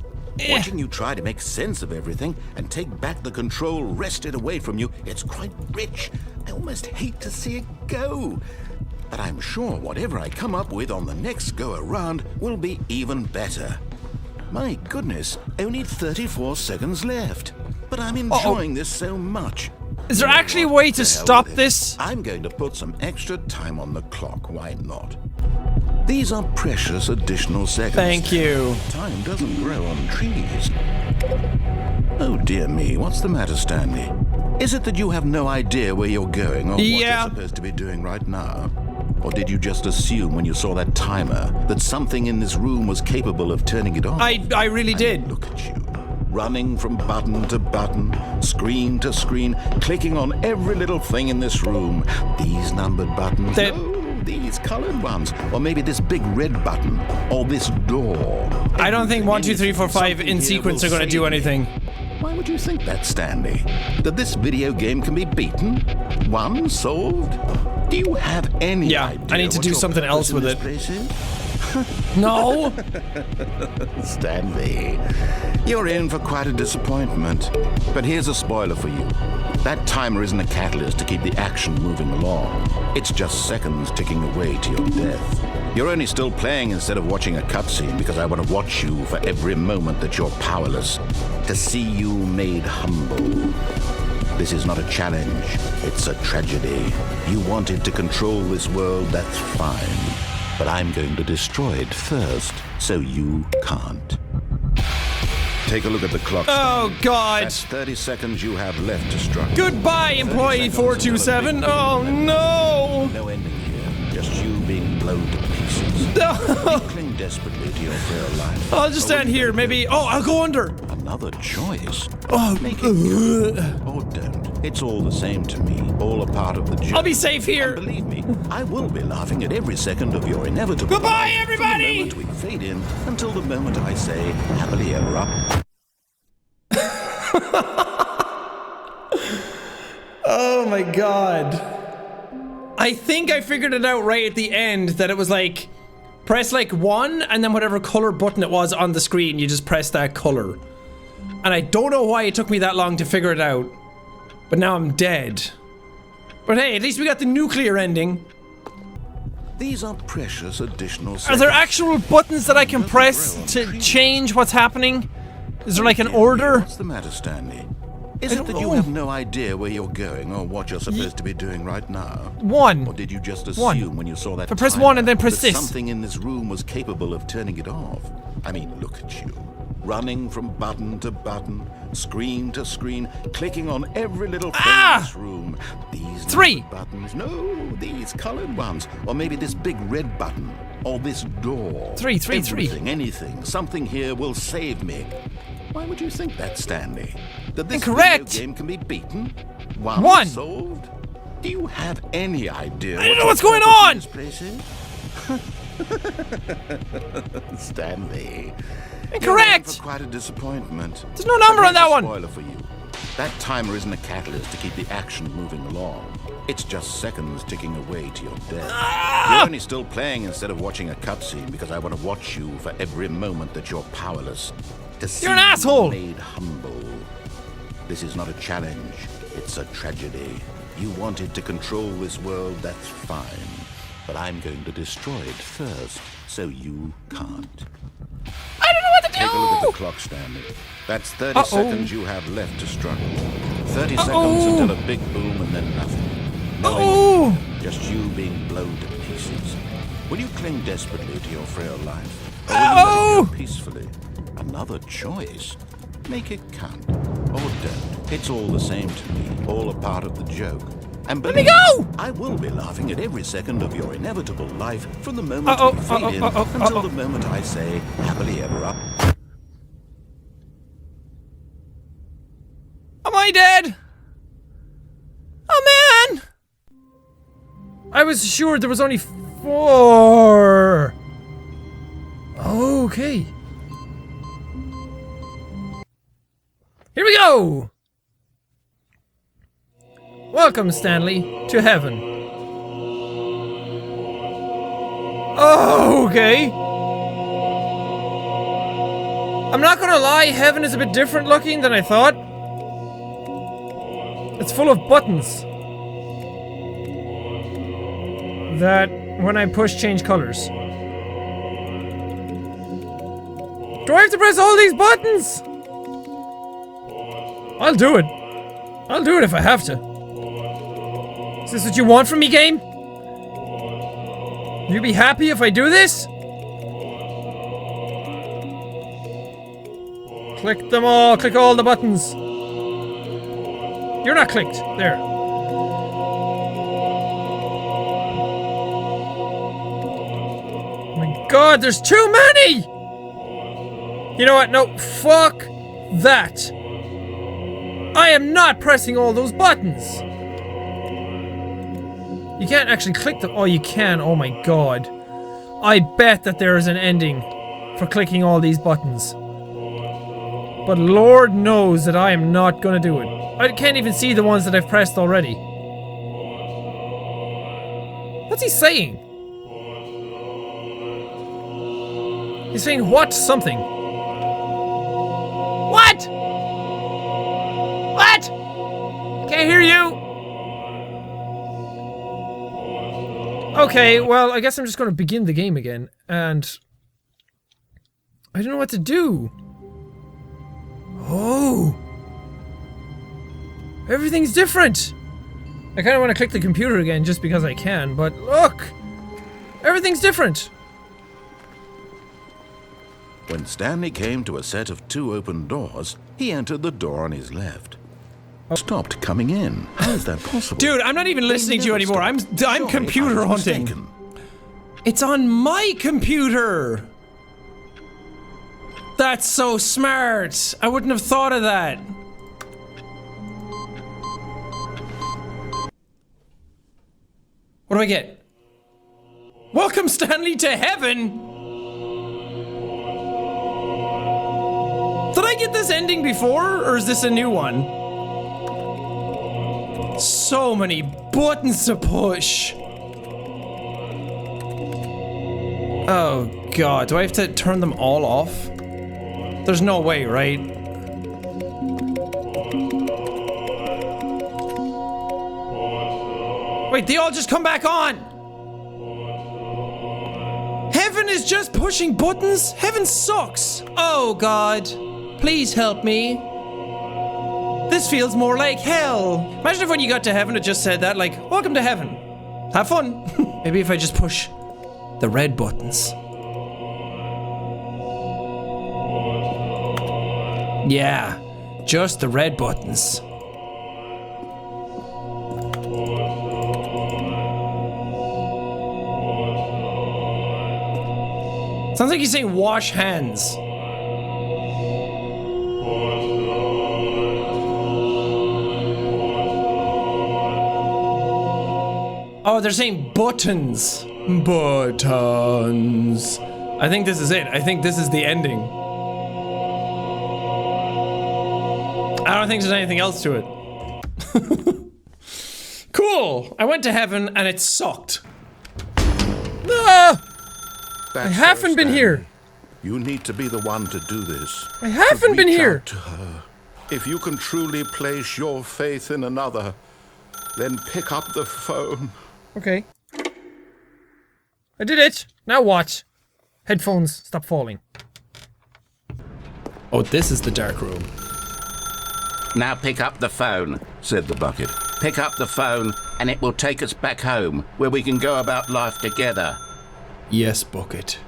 Watching you try to make sense of everything and take back the control wrested away from you, it's quite rich. I almost hate to see it go. But I'm sure whatever I come up with on the next go-around will be even better. My goodness, only 34 seconds left. But I'm enjoying this so much. Is there You know actually a what? way The to hell stop with it. this? I'm going to put some extra time on the clock. Why not? These are precious additional seconds. Thank you. Time doesn't grow on trees. Oh dear me, what's the matter, Stanley? Is it that you have no idea where you're going or what Yeah. you're supposed to be doing right now? Or did you just assume when you saw that timer that something in this room was capable of turning it on? I really did. Look at you. Running from button to button, screen to screen, clicking on every little thing in this room. These numbered buttons. That- No, these colored ones. Or maybe this big red button. Or this door. I don't think 1, 2, 3, 4, 5 in Something here sequence will are going to save do me. anything. Why would you think that, Stanley? That this video game can be beaten? Won? Solved? Do you have any Yeah, idea I need to what do your something purpose else in with this it. place is? No. Stanley, you're in for quite a disappointment. But here's a spoiler for you. That timer isn't a catalyst to keep the action moving along. It's just seconds ticking away to your death. You're only still playing instead of watching a cutscene because I want to watch you for every moment that you're powerless. To see you made humble. This is not a challenge. It's a tragedy. You wanted to control this world, that's fine. But I'm going to destroy it first, so you can't. Take a look at the clock. Oh, God. That's 30 seconds you have left to struggle. Goodbye, employee 427. Oh, no. No ending here. Just you being blown to pieces. No. Cling desperately to your frail life. I'll just stand here. Maybe. Oh, I'll go under. Another choice. Oh, Make it count, or don't. It's all the same to me, all a part of the joke. I'll be safe here. And believe me, I will be laughing at every second of your inevitable Goodbye, life everybody! From the moment we fade in until the moment I say, happily ever up. Oh my god. I think I figured it out right at the end that it was like, press like 1 and then whatever color button it was on the screen, you just press that color. And I don't know why it took me that long to figure it out. But now I'm dead. But hey, at least we got the nuclear ending. These are precious additional Are seconds. there actual buttons that I can press to change what's happening? Is there like an order? What's the matter, Stanley? Is I it that don't you know. have no idea where you're going or what you're supposed to be doing right now? 1. Or did you just One. assume when you saw that If I press timer 1 and then press that this. something in this room was capable of turning it off? I mean, look at you. Running from button to button, screen to screen, clicking on every little thing in this room. These 3. little buttons. No, these colored ones. Or maybe this big red button. Or this door. 3, 3, 3. Everything, anything. Something here will save me. Why would you think that, Stanley? That this Incorrect. video game can be beaten? 1. Solved? Do you have any idea? I don't know what's going on! This place is? Stanley. Incorrect! You're in for quite a disappointment. There's no number But on that here's a one. Spoiler for you. That timer isn't a catalyst to keep the action moving along. It's just seconds ticking away to your death. You're only still playing instead of watching a cutscene because I want to watch you for every moment that you're powerless. To see You're an asshole. you made humble. This is not a challenge. It's a tragedy. You wanted to control this world, that's fine. But I'm going to destroy it first, so you can't. I don't know what to do! Take a look at the clock, Stanley. That's 30 seconds you have left to struggle. 30 seconds until a big boom and then nothing. Knowing just you being blown to pieces. Will you cling desperately to your frail life? Or will you let it go peacefully? Another choice. Make it count. Or don't. It's all the same to me. All a part of the joke. And believe me, I will be laughing at every second of your inevitable life from the moment we fade in until the moment I say, happily ever up. Am I dead? Oh man! I was sure there was only 4. Okay. Here we go! Welcome, Stanley, to heaven. Oh, okay. I'm not gonna lie, heaven is a bit different looking than I thought. It's full of buttons that, when I push, change colors. Do I have to press all these buttons? I'll do it. I'll do it if I have to. Is this what you want from me, game? You be happy if I do this? Click them all. Click all the buttons. You're not clicked. There. Oh my god, there's too many! You know what? No, fuck that. I am not pressing all those buttons. You can't actually click them. Oh, you can. Oh my god. I bet that there is an ending for clicking all these buttons. But Lord knows that I am not gonna do it. I can't even see the ones that I've pressed already. What's he saying? He's saying what? Something. What? What? Can't hear you. Okay, well, I guess I'm just gonna begin the game again, and I don't know what to do. Oh! Everything's different! I kinda wanna click the computer again just because I can, but look! Everything's different! When Stanley came to a set of 2 open doors, he entered the door on his left. Stopped coming in. How is that possible? Dude, I'm not even listening to you anymore. I'm computer hunting. Mistaken. It's on my computer. That's so smart. I wouldn't have thought of that. What do I get? Welcome, Stanley, to heaven! Did I get this ending before, or is this a new one? So many buttons to push. Oh god, do I have to turn them all off? There's no way, right? Wait, they all just come back on! Heaven is just pushing buttons? Heaven sucks! Oh god, please help me. This feels more like hell. Imagine if when you got to heaven it just said that, like, welcome to heaven. Have fun. Maybe if I just push the red buttons. Yeah, just the red buttons. Sounds like he's saying wash hands. Oh, they're saying buttons. Buttons. I think this is it. I think this is the ending. I don't think there's anything else to it. Cool. I went to heaven and it sucked. Ah! That's I haven't been Stanley. here. You need to be the one to do this. I haven't been Reach here. out to her. If you can truly place your faith in another, then pick up the phone. Okay. I did it. Now what? Headphones, stop falling. Oh, this is the dark room. Now pick up the phone, said the bucket. Pick up the phone and it will take us back home, where we can go about life together. Yes, bucket.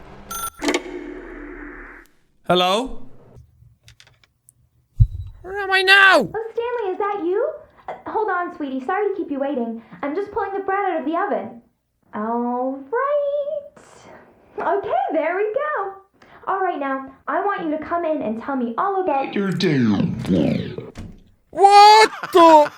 Hello? Where am I now? Oh, Stanley, is that you? Hold on, sweetie. Sorry to keep you waiting. I'm just pulling the bread out of the oven. All right. Okay, there we go. All right, now, I want you to come in and tell me all about your What the?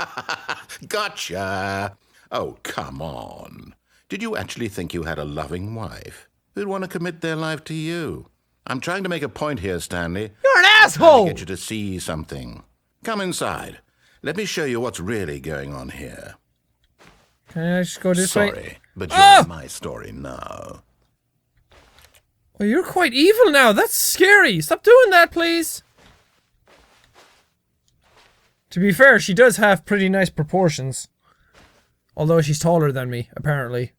Gotcha. Oh, come on. Did you actually think you had a loving wife who'd want to commit their life to you? I'm trying to make a point here, Stanley. You're an To asshole! get you to see something. Come inside. Let me show you what's really going on here. Can I just go this Sorry, way? but you're Ah! in my story now. Well, you're quite evil now. That's scary. Stop doing that, please. To be fair, she does have pretty nice proportions. Although she's taller than me, apparently.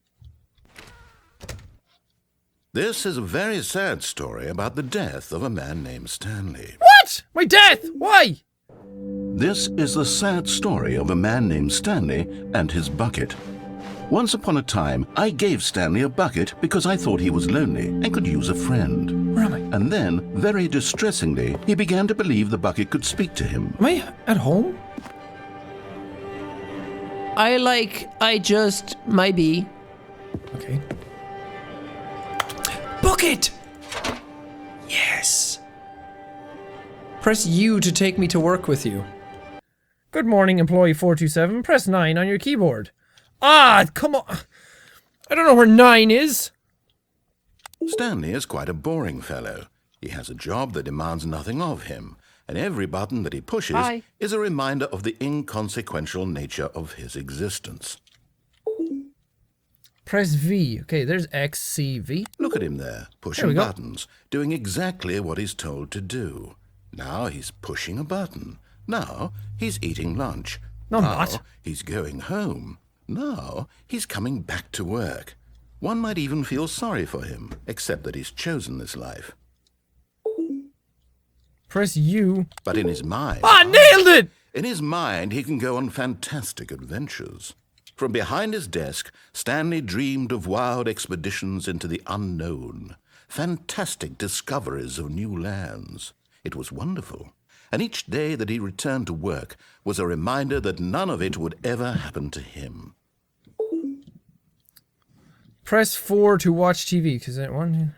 This is a very sad story about the death of a man named Stanley. What? My death? Why? This is the sad story of a man named Stanley and his bucket. Once upon a time, I gave Stanley a bucket because I thought he was lonely and could use a friend. Where am I? And then, very distressingly, he began to believe the bucket could speak to him. Am I at home? I just might be. Okay. Bucket! Yes. Press U to take me to work with you. Good morning, employee 427. Press 9 on your keyboard. Ah, come on. I don't know where 9 is. Stanley is quite a boring fellow. He has a job that demands nothing of him, and every button that he pushes Hi. is a reminder of the inconsequential nature of his existence. Press V. Okay, there's X, C, V. Look at him there, There we pushing go. buttons, doing exactly what he's told to do. Now he's pushing a button. Now he's eating lunch. No, I'm now not. he's going home. Now he's coming back to work. One might even feel sorry for him, except that he's chosen this life. Press U. But in his mind... Ah, nailed it! In his mind, he can go on fantastic adventures. From behind his desk, Stanley dreamed of wild expeditions into the unknown, fantastic discoveries of new lands. It was wonderful, and each day that he returned to work was a reminder that none of it would ever happen to him. Press 4 to watch TV, because that one...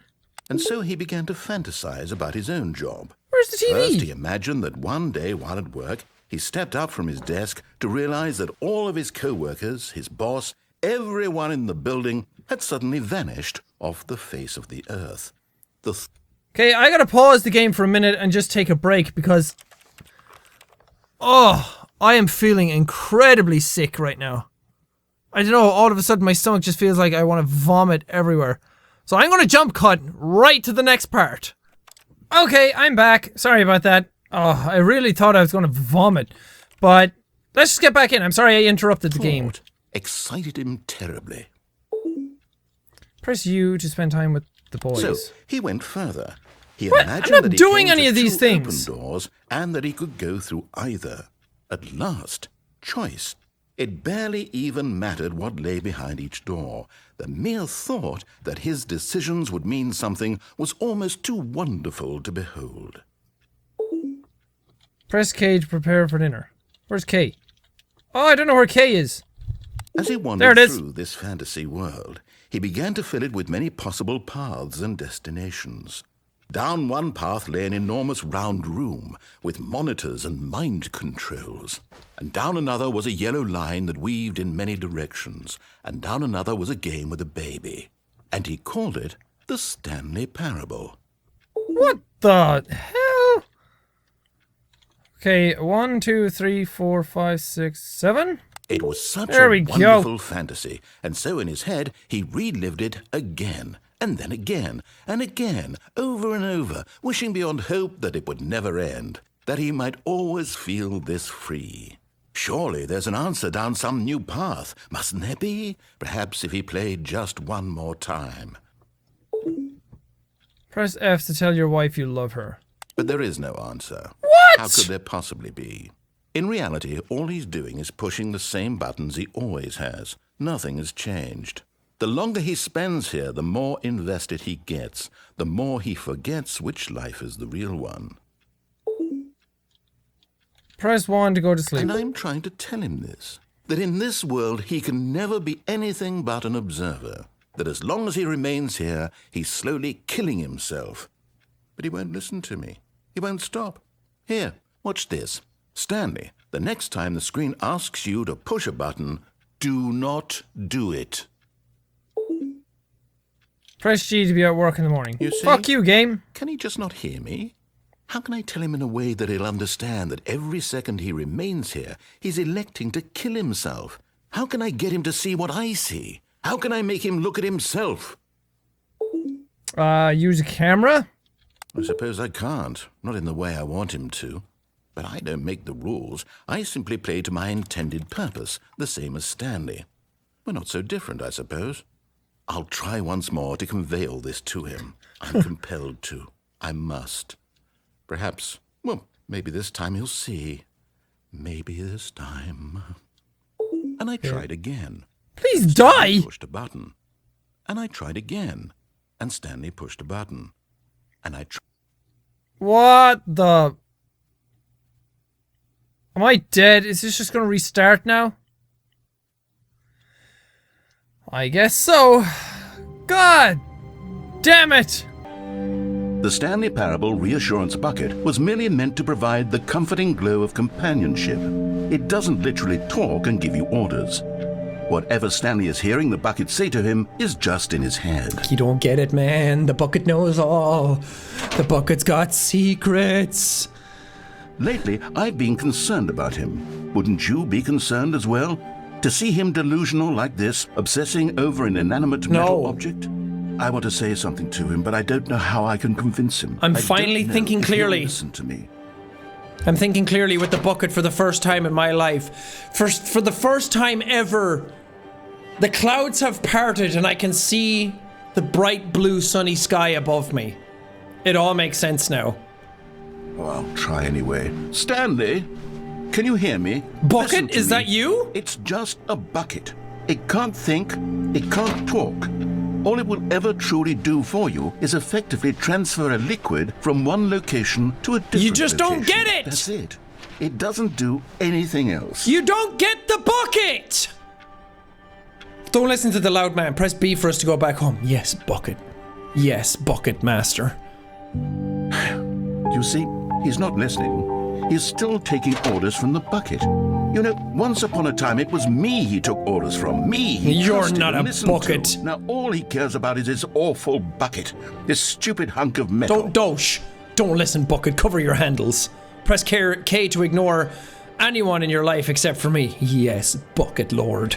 And so he began to fantasize about his own job. Where's the TV? First, he imagined that one day while at work, he stepped up from his desk to realize that all of his co-workers, his boss, everyone in the building had suddenly vanished off the face of the earth. Okay, I gotta pause the game for a minute and just take a break because... Oh, I am feeling incredibly sick right now. I don't know, all of a sudden my stomach just feels like I want to vomit everywhere. So I'm gonna jump cut right to the next part. Okay, I'm back. Sorry about that. Oh, I really thought I was gonna vomit. But let's just get back in. I'm sorry I interrupted the game. Excited him terribly. Press U to spend time with the boys. So he went further. He What? imagined I'm not that he doing came any to of these two things. open doors and that he could go through either. At last, choice. It barely even mattered what lay behind each door. The mere thought that his decisions would mean something was almost too wonderful to behold. Press K to prepare for dinner. Where's K? Oh, I don't know where K is. As he There wandered it is. through this fantasy world, he began to fill it with many possible paths and destinations. Down one path lay an enormous round room with monitors and mind controls. And down another was a yellow line that weaved in many directions. And down another was a game with a baby. And he called it the Stanley Parable. What the hell? Okay, 1, 2, 3, 4, 5, 6, 7. It was such There a we go. wonderful fantasy, and so in his head he relived it again, and then again, and again, over and over, wishing beyond hope that it would never end, that he might always feel this free. Surely there's an answer down some new path, mustn't there be? Perhaps if he played just one more time. Press F to tell your wife you love her. But there is no answer. What? How could there possibly be? In reality, all he's doing is pushing the same buttons he always has. Nothing has changed. The longer he spends here, the more invested he gets, the more he forgets which life is the real one. Press 1 to go to sleep. And I'm trying to tell him this, that in this world he can never be anything but an observer, that as long as he remains here, he's slowly killing himself. But he won't listen to me. He won't stop. Here, watch this. Stanley, the next time the screen asks you to push a button, do not do it. Press G to be at work in the morning. You see? Fuck you, game. Can he just not hear me? How can I tell him in a way that he'll understand that every second he remains here, he's electing to kill himself? How can I get him to see what I see? How can I make him look at himself? Use a camera? I suppose I can't, not in the way I want him to. But I don't make the rules. I simply play to my intended purpose, the same as Stanley. We're not so different, I suppose. I'll try once more to convey all this to him. I'm compelled to. I must. Perhaps, well, maybe this time he'll see. Maybe this time. And I tried again. Please Stanley die! pushed a button. And I tried again. And Stanley pushed a button. And I tried. What the... Am I dead? Is this just gonna restart now? I guess so. God damn it! The Stanley Parable Reassurance Bucket was merely meant to provide the comforting glow of companionship. It doesn't literally talk and give you orders. Whatever Stanley is hearing the bucket say to him is just in his head. You don't get it, man. The bucket knows all. The bucket's got secrets. Lately, I've been concerned about him. Wouldn't you be concerned as well? To see him delusional like this, obsessing over an inanimate metal object? I want to say something to him, but I don't know how I can convince him. I'm I finally don't know thinking if he'll clearly. Listen to me. I'm thinking clearly with the bucket for the first time in my life. For the first time ever, the clouds have parted and I can see the bright blue sunny sky above me. It all makes sense now. Oh, I'll try anyway. Stanley, can you hear me? Bucket, Listen to is me. that you? It's just a bucket. It can't think. It can't talk. All it will ever truly do for you is effectively transfer a liquid from one location to a different You just don't location. get it! That's it. It doesn't do anything else. You don't get the bucket! Don't listen to the loud man. Press B for us to go back home. Yes, bucket. Yes, bucket master. You see, he's not listening. He's still taking orders from the bucket. You know, once upon a time it was me he took orders from. Me he You're trusted not and a listened bucket. to. Now all he cares about is his awful bucket. This stupid hunk of metal. Don't listen, Bucket. Cover your handles. Press K to ignore anyone in your life except for me. Yes, Bucket Lord.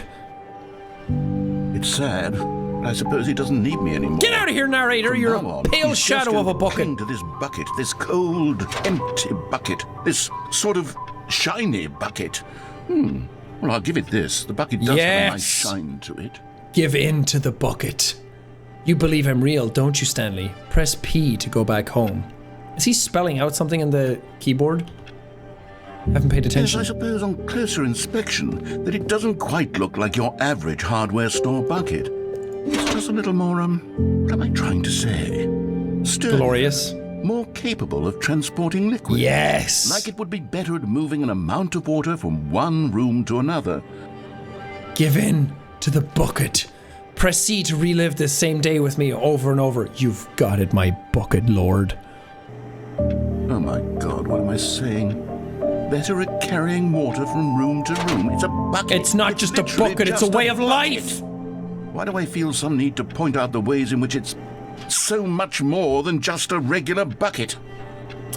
It's sad, but I suppose he doesn't need me anymore. Get out of here, narrator. From You're now a on, pale he's shadow just of a gonna bucket. cling to this bucket, this cold, empty bucket, this sort of shiny bucket. Well, I'll give it this. The bucket does have a nice shine to it. Give in to the bucket. You believe I'm real, don't you, Stanley? Press P to go back home. Is he spelling out something in the keyboard? I haven't paid attention. Yes, I suppose on closer inspection that it doesn't quite look like your average hardware store bucket. It's just a little more, what am I trying to say? Sturdier, Glorious. more capable of transporting liquid. Yes. Like it would be better at moving an amount of water from one room to another. Give in to the bucket. Press C to relive this same day with me over and over. You've got it, my bucket lord. Oh my God, what am I saying? Better at carrying water from room to room. It's a bucket. It's not just a literally bucket, it's a just way of bucket. life. Why do I feel some need to point out the ways in which it's so much more than just a regular bucket?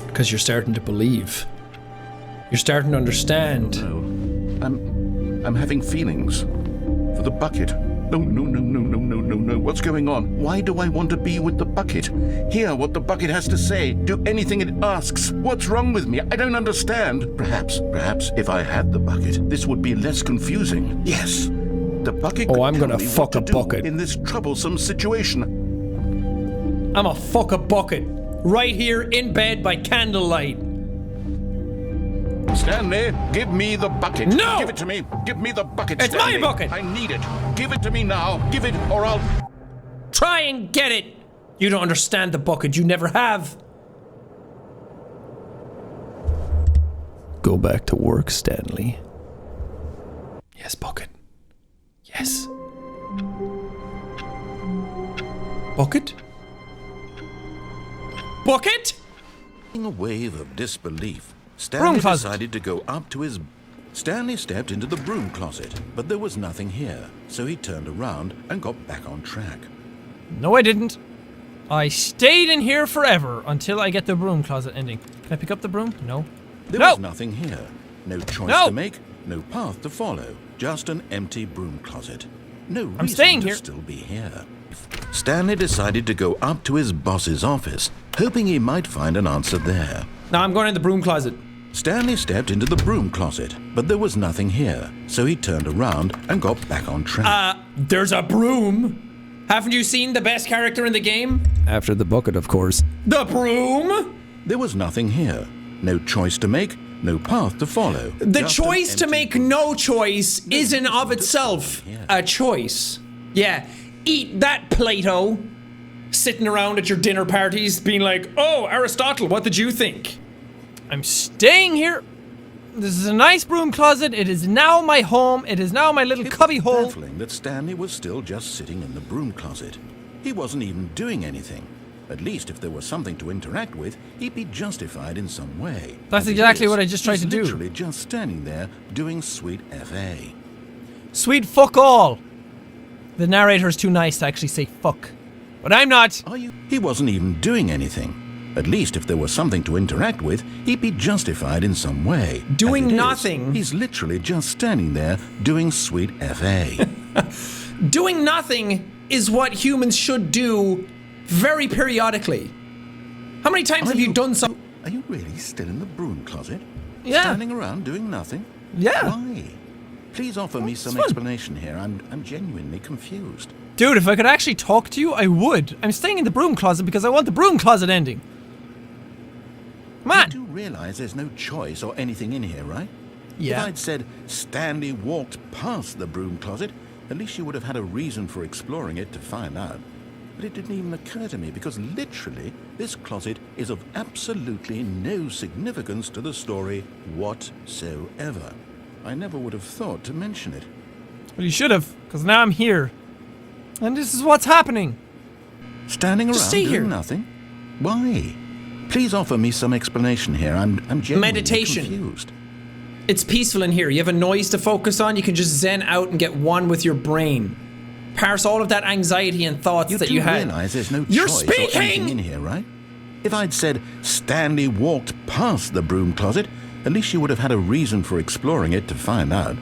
Because you're starting to believe. You're starting to understand. No, I'm having feelings for the bucket. No. What's going on? Why do I want to be with the bucket? Hear what the bucket has to say. Do anything it asks. What's wrong with me? I don't understand. Perhaps if I had the bucket, this would be less confusing. Yes. The bucket could I'm tell gonna me fuck what to a do bucket. in this troublesome situation. I'm a fuck a bucket. Right here in bed by candlelight. Stanley, give me the bucket. No! Give it to me. Give me the bucket, It's Stanley. my bucket. I need it. Give it to me now. Give it or I'll... Try and get it. You don't understand the bucket. You never have. Go back to work, Stanley. Yes, bucket. Yes. Bucket? Bucket? In a wave of disbelief, Broom Stanley closet. decided to go up to his... Stanley stepped into the broom closet, but there was nothing here, so he turned around and got back on track. No, I didn't. I stayed in here forever until I get the broom closet ending. Can I pick up the broom? No. There No! was nothing here. No choice No! to make, no path to follow, just an empty broom closet. No reason staying to here. still be here. Stanley decided to go up to his boss's office, hoping he might find an answer there. Now I'm going in the broom closet. Stanley stepped into the broom closet, but there was nothing here, so he turned around and got back on track. There's a broom. Haven't you seen the best character in the game? After the bucket, of course. The broom? There was nothing here. No choice to make, no path to follow. The just an choice to empty make broom. no choice is in of itself a choice. Yeah, eat that, Plato. Sitting around at your dinner parties being like, oh, Aristotle, what did you think? I'm staying here. This is a nice broom closet. It is now my home. It is now my little It cubby was hole. baffling that Stanley was still just sitting in the broom closet. He wasn't even doing anything. At least if there was something to interact with, he'd be justified in some way. That's As it exactly is, what I just tried he's to do. Literally just standing there doing sweet FA. Sweet fuck all. The narrator's too nice to actually say fuck. But I'm not. Are you? He wasn't even doing anything. At least if there was something to interact with, he'd be justified in some way. Doing As it is, nothing. He's literally just standing there doing sweet FA. Doing nothing is what humans should do very periodically. How many times have you done something? Are you really still in the broom closet? Yeah. Standing around doing nothing? Yeah. Why? Please offer me some fun. explanation here. I'm genuinely confused. Dude, if I could actually talk to you, I would. I'm staying in the broom closet because I want the broom closet ending. Come You on. do realize there's no choice or anything in here, right? Yeah. If I'd said Stanley walked past the broom closet, at least you would have had a reason for exploring it to find out. But it didn't even occur to me because literally this closet is of absolutely no significance to the story whatsoever. I never would have thought to mention it. Well, you should have, because now I'm here. And this is what's happening. Standing around Just stay doing here. nothing? Why? Please offer me some explanation here. I'm genuinely Meditation. confused. It's peaceful in here. You have a noise to focus on. You can just zen out and get one with your brain. Parse all of that anxiety and thoughts that you had. You do realize there's no You're choice or speaking! anything in here, right? If I'd said Stanley walked past the broom closet, at least you would have had a reason for exploring it to find out.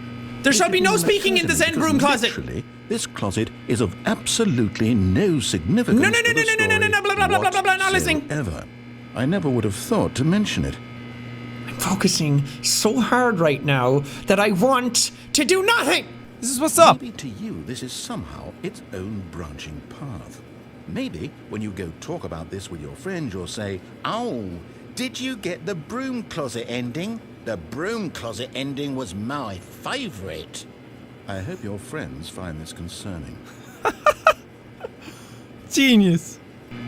There shall be no speaking in the Zen broom closet. Literally, this closet is of absolutely no significance. No, blah, blah, blah, blah, blah, not listening. Ever. I never would have thought to mention it. I'm focusing so hard right now that I want to do nothing. This is what's up. Maybe to you, this is somehow its own branching path. Maybe when you go talk about this with your friends, you'll say, "Oh, did you get the broom closet ending? The broom closet ending was my favorite." I hope your friends find this concerning. Genius.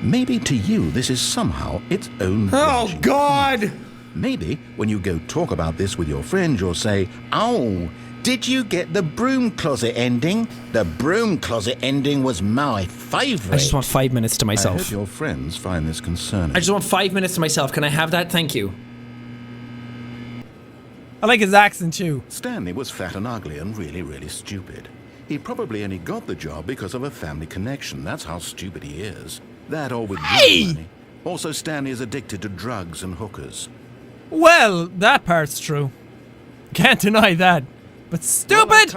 Maybe to you, this is somehow its own Oh, branching God. Maybe when you go talk about this with your friends, you'll say, "Oh, did you get the broom closet ending? The broom closet ending was my favorite." I just want 5 minutes to I myself. hope your friends find this concerning. I just want 5 minutes to myself. Can I have that? Thank you. I like his accent too. Stanley was fat and ugly and really, really stupid. He probably only got the job because of a family connection. That's how stupid he is. That or with drug money. Also, Stanley is addicted to drugs and hookers. Well, that part's true. Can't deny that. But stupid!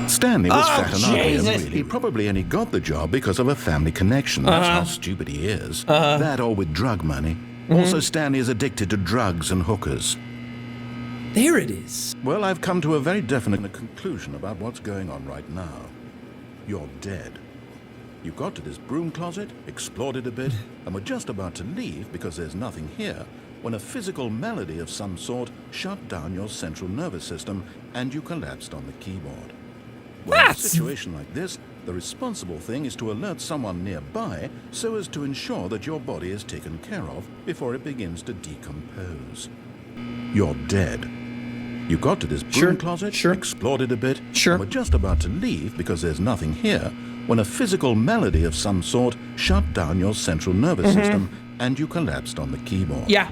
Stanley was fat and ugly and Jesus. really. He probably only got the job because of a family connection. That's how stupid he is. That or with drug money. Also, Stanley is addicted to drugs and hookers. There it is. Well, I've come to a very definite conclusion about what's going on right now. You're dead. You got to this broom closet, explored it a bit, and were just about to leave because there's nothing here, when a physical malady of some sort shut down your central nervous system and you collapsed on the keyboard. Well, in a situation like this, the responsible thing is to alert someone nearby so as to ensure that your body is taken care of before it begins to decompose. You're dead. You got to this broom closet, explored it a bit, and were just about to leave because there's nothing here, when a physical malady of some sort shut down your central nervous system and you collapsed on the keyboard. Yeah.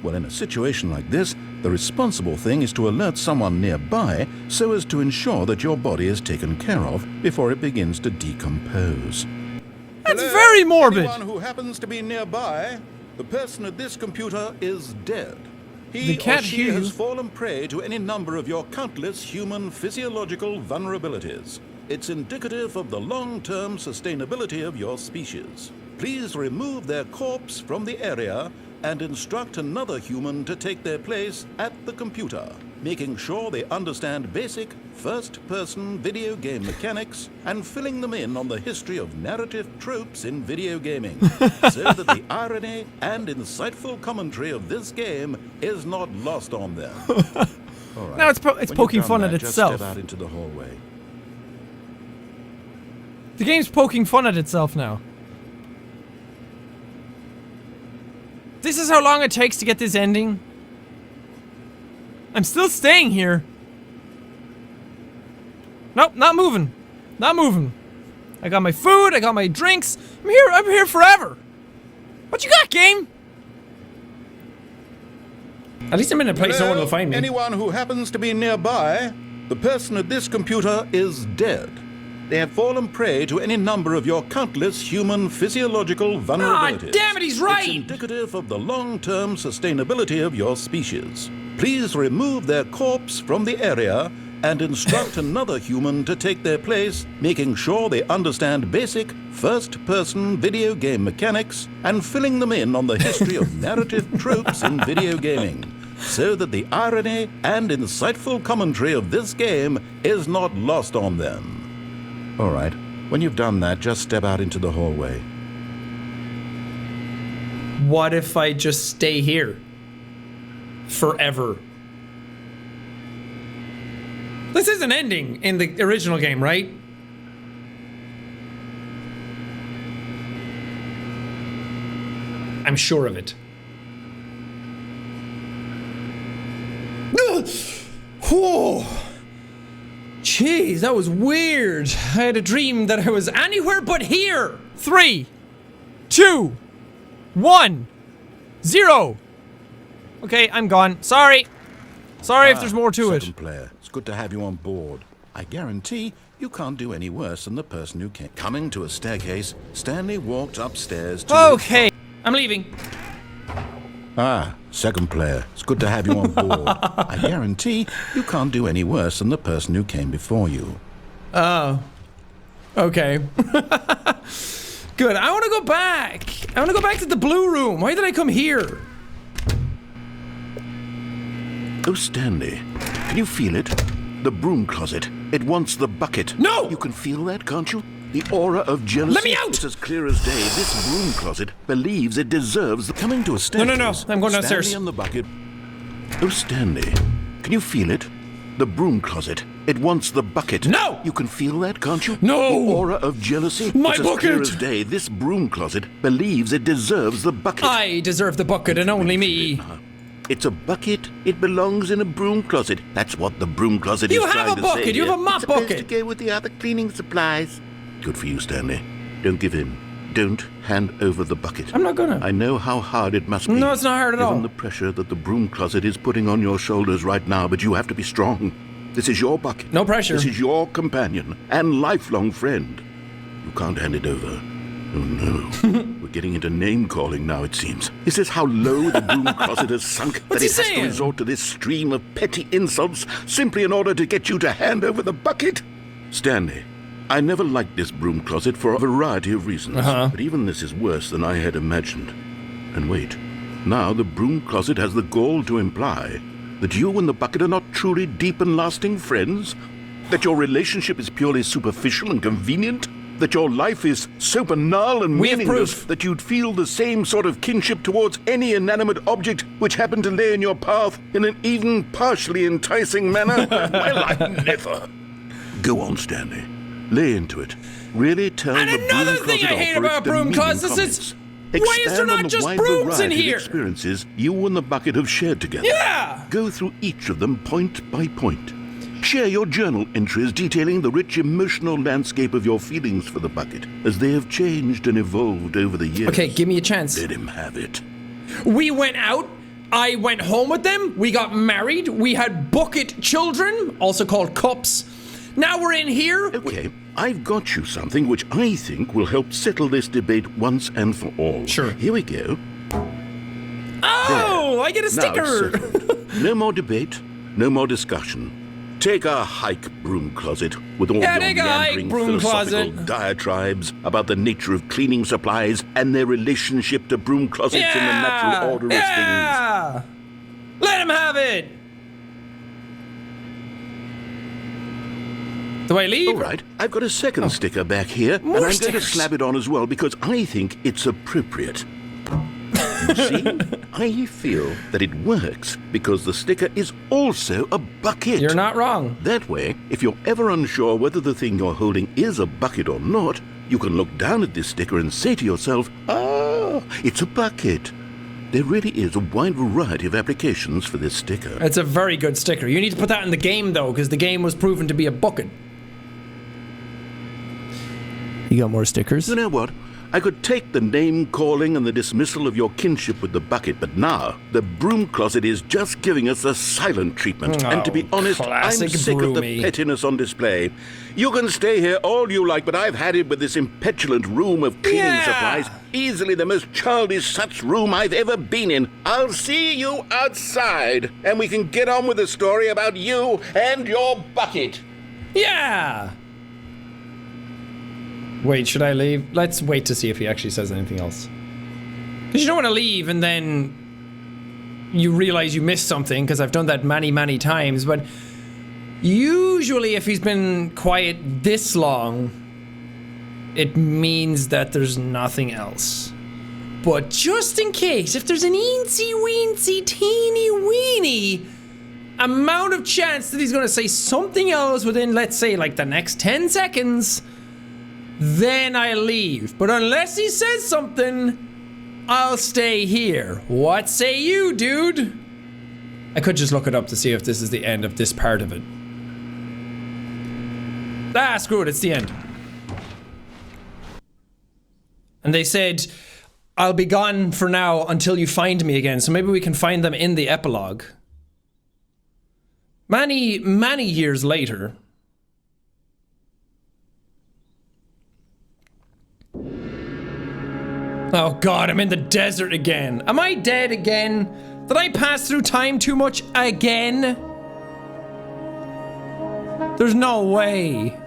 Well, in a situation like this, the responsible thing is to alert someone nearby so as to ensure that your body is taken care of before it begins to decompose. That's very morbid. Anyone who happens to be nearby, the person at this computer is dead. They He or can't she hear you. has fallen prey to any number of your countless human physiological vulnerabilities. It's indicative of the long-term sustainability of your species. Please remove their corpse from the area and instruct another human to take their place at the computer, making sure they understand basic first-person video game mechanics and filling them in on the history of narrative tropes in video gaming, so that the irony and insightful commentary of this game is not lost on them. All right. Now it's When you've poking done fun that, at just itself. step out into the hallway. The game's poking fun at itself now. This is how long it takes to get this ending. I'm still staying here. Nope, not moving. Not moving. I got my food, I got my drinks. I'm here forever. What you got, game? At least I'm in a place no one will find me. Anyone who happens to be nearby, the person at this computer is dead. They have fallen prey to any number of your countless human physiological vulnerabilities. damn it, he's right! It's indicative of the long-term sustainability of your species. Please remove their corpse from the area and instruct another human to take their place, making sure they understand basic first-person video game mechanics and filling them in on the history of narrative tropes in video gaming, so that the irony and insightful commentary of this game is not lost on them. All right, when you've done that, just step out into the hallway. What if I just stay here? Forever. This is an ending in the original game, right? I'm sure of it. Whoa! Jeez, that was weird. I had a dream that I was anywhere but here. 3, 2, 1, 0. Okay, I'm gone. Sorry. Sorry if there's more to it. Second player, it's good to have you on board. I guarantee you can't do any worse than the person who came. Coming to a staircase, Stanley walked upstairs to... Okay, I'm leaving. Second player, it's good to have you on board. I guarantee you can't do any worse than the person who came before you. Oh. Okay. Good. I want to go back. I want to go back to the blue room. Why did I come here? Oh, Stanley, can you feel it? The broom closet. It wants the bucket. No! You can feel that, can't you? The aura of jealousy. Let me out! It's as clear as day. This broom closet believes it deserves the... Coming to a staircase... No. I'm going downstairs. Stanley and the bucket... Oh, Stanley, can you feel it? The broom closet. It wants the bucket. No! You can feel that, can't you? No! The aura of jealousy. My it's as clear bucket! as day. This broom closet believes it deserves the bucket. I deserve the bucket and only me. It's a bucket. It belongs in a broom closet. That's what the broom closet You is trying have to a say. bucket. You here. have a mop It's supposed bucket. to go with the other cleaning supplies. Good for you, Stanley. Don't give in. Don't hand over the bucket. I'm not gonna. I know how hard it must be. No, it's not hard at all. Given the pressure that the broom closet is putting on your shoulders right now, but you have to be strong. This is your bucket. No pressure. This is your companion and lifelong friend. You can't hand it over. Oh no. We're getting into name-calling now, it seems. Is this how low the broom closet has sunk What's that he it has saying? to resort to this stream of petty insults simply in order to get you to hand over the bucket? Stanley, I never liked this broom closet for a variety of reasons. But even this is worse than I had imagined. And wait, now the broom closet has the gall to imply that you and the bucket are not truly deep and lasting friends? That your relationship is purely superficial and convenient? That your life is so banal and We have meaningless proof. that you'd feel the same sort of kinship towards any inanimate object which happened to lay in your path in an even partially enticing manner? Well, I never. Go on, Stanley. Lay into it. Really tell And the another broom thing closet I hate operator about the broom meaning closets is, comments. why is there Expand on not the just wide brooms in variety of here? experiences you and the bucket have shared together. Yeah! Go through each of them point by point. Share your journal entries detailing the rich emotional landscape of your feelings for the bucket as they have changed and evolved over the years. Okay, give me a chance. Let him have it. We went out. I went home with them. We got married. We had bucket children, also called cups. Now we're in here. Okay, I've got you something which I think will help settle this debate once and for all. Sure. Here we go. Oh, I get a Now it's sticker. settled. No more debate, no more discussion. Take a hike, broom closet, with all Yeah, your take a hike, meandering broom philosophical closet. diatribes about the nature of cleaning supplies and their relationship to broom closets and the natural order of things. Yeah! Let him have it. Do I leave? All right, I've got a second sticker back here, and I'm going to stickers. slap it on as well because I think it's appropriate. You see, I feel that it works because the sticker is also a bucket. You're not wrong. That way, if you're ever unsure whether the thing you're holding is a bucket or not, you can look down at this sticker and say to yourself, ah, it's a bucket. There really is a wide variety of applications for this sticker. It's a very good sticker. You need to put that in the game, though, because the game was proven to be a bucket. You got more stickers? You know what? I could take the name-calling and the dismissal of your kinship with the bucket, but now the broom closet is just giving us a silent treatment. And to be honest, I'm classic sick of the Broomy. pettiness on display. You can stay here all you like, but I've had it with this impetulant room of cleaning Yeah. supplies. Easily the most childish such room I've ever been in. I'll see you outside, and we can get on with the story about you and your bucket. Yeah! Wait, should I leave? Let's wait to see if he actually says anything else. Because you don't want to leave and then you realize you missed something, because I've done that many, many times, but usually if he's been quiet this long, it means that there's nothing else. But just in case, if there's an eensy-weensy, teeny-weeny amount of chance that he's going to say something else within, let's say, like the next 10 seconds, then I leave. But unless he says something, I'll stay here. What say you, dude? I could just look it up to see if this is the end of this part of it. Ah, screw it, it's the end. And they said, I'll be gone for now until you find me again. So maybe we can find them in the epilogue. Many, many years later. Oh God, I'm in the desert again. Am I dead again? Did I pass through time too much again? There's no way.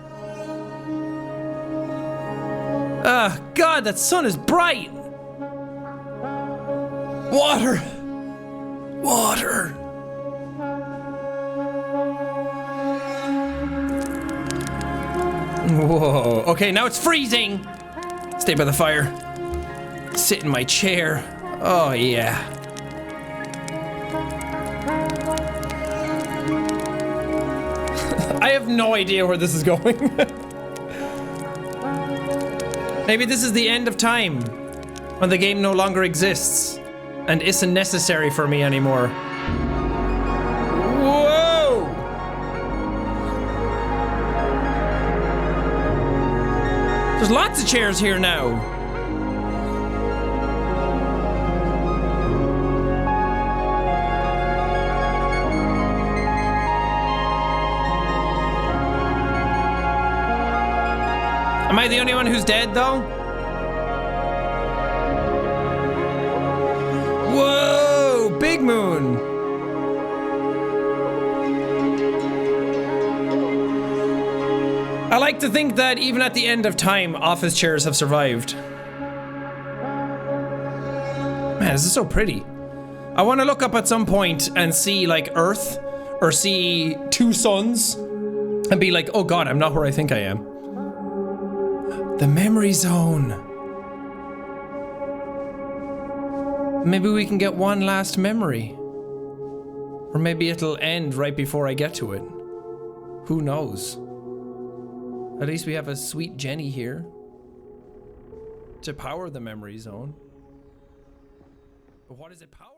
Ah, God, that sun is bright. Water. Water. Whoa. Okay, now it's freezing. Stay by the fire. Sit in my chair. Oh, yeah. I have no idea where this is going. Maybe this is the end of time, when the game no longer exists and isn't necessary for me anymore. Whoa! There's lots of chairs here now. Am I the only one who's dead, though? Whoa! Big moon! I like to think that even at the end of time, office chairs have survived. Man, this is so pretty. I want to look up at some point and see, like, Earth, or see two suns, and be like, oh God, I'm not where I think I am. The memory zone. Maybe we can get one last memory. Or maybe it'll end right before I get to it. Who knows? At least we have a sweet Jenny here to power the memory zone. But what is it power?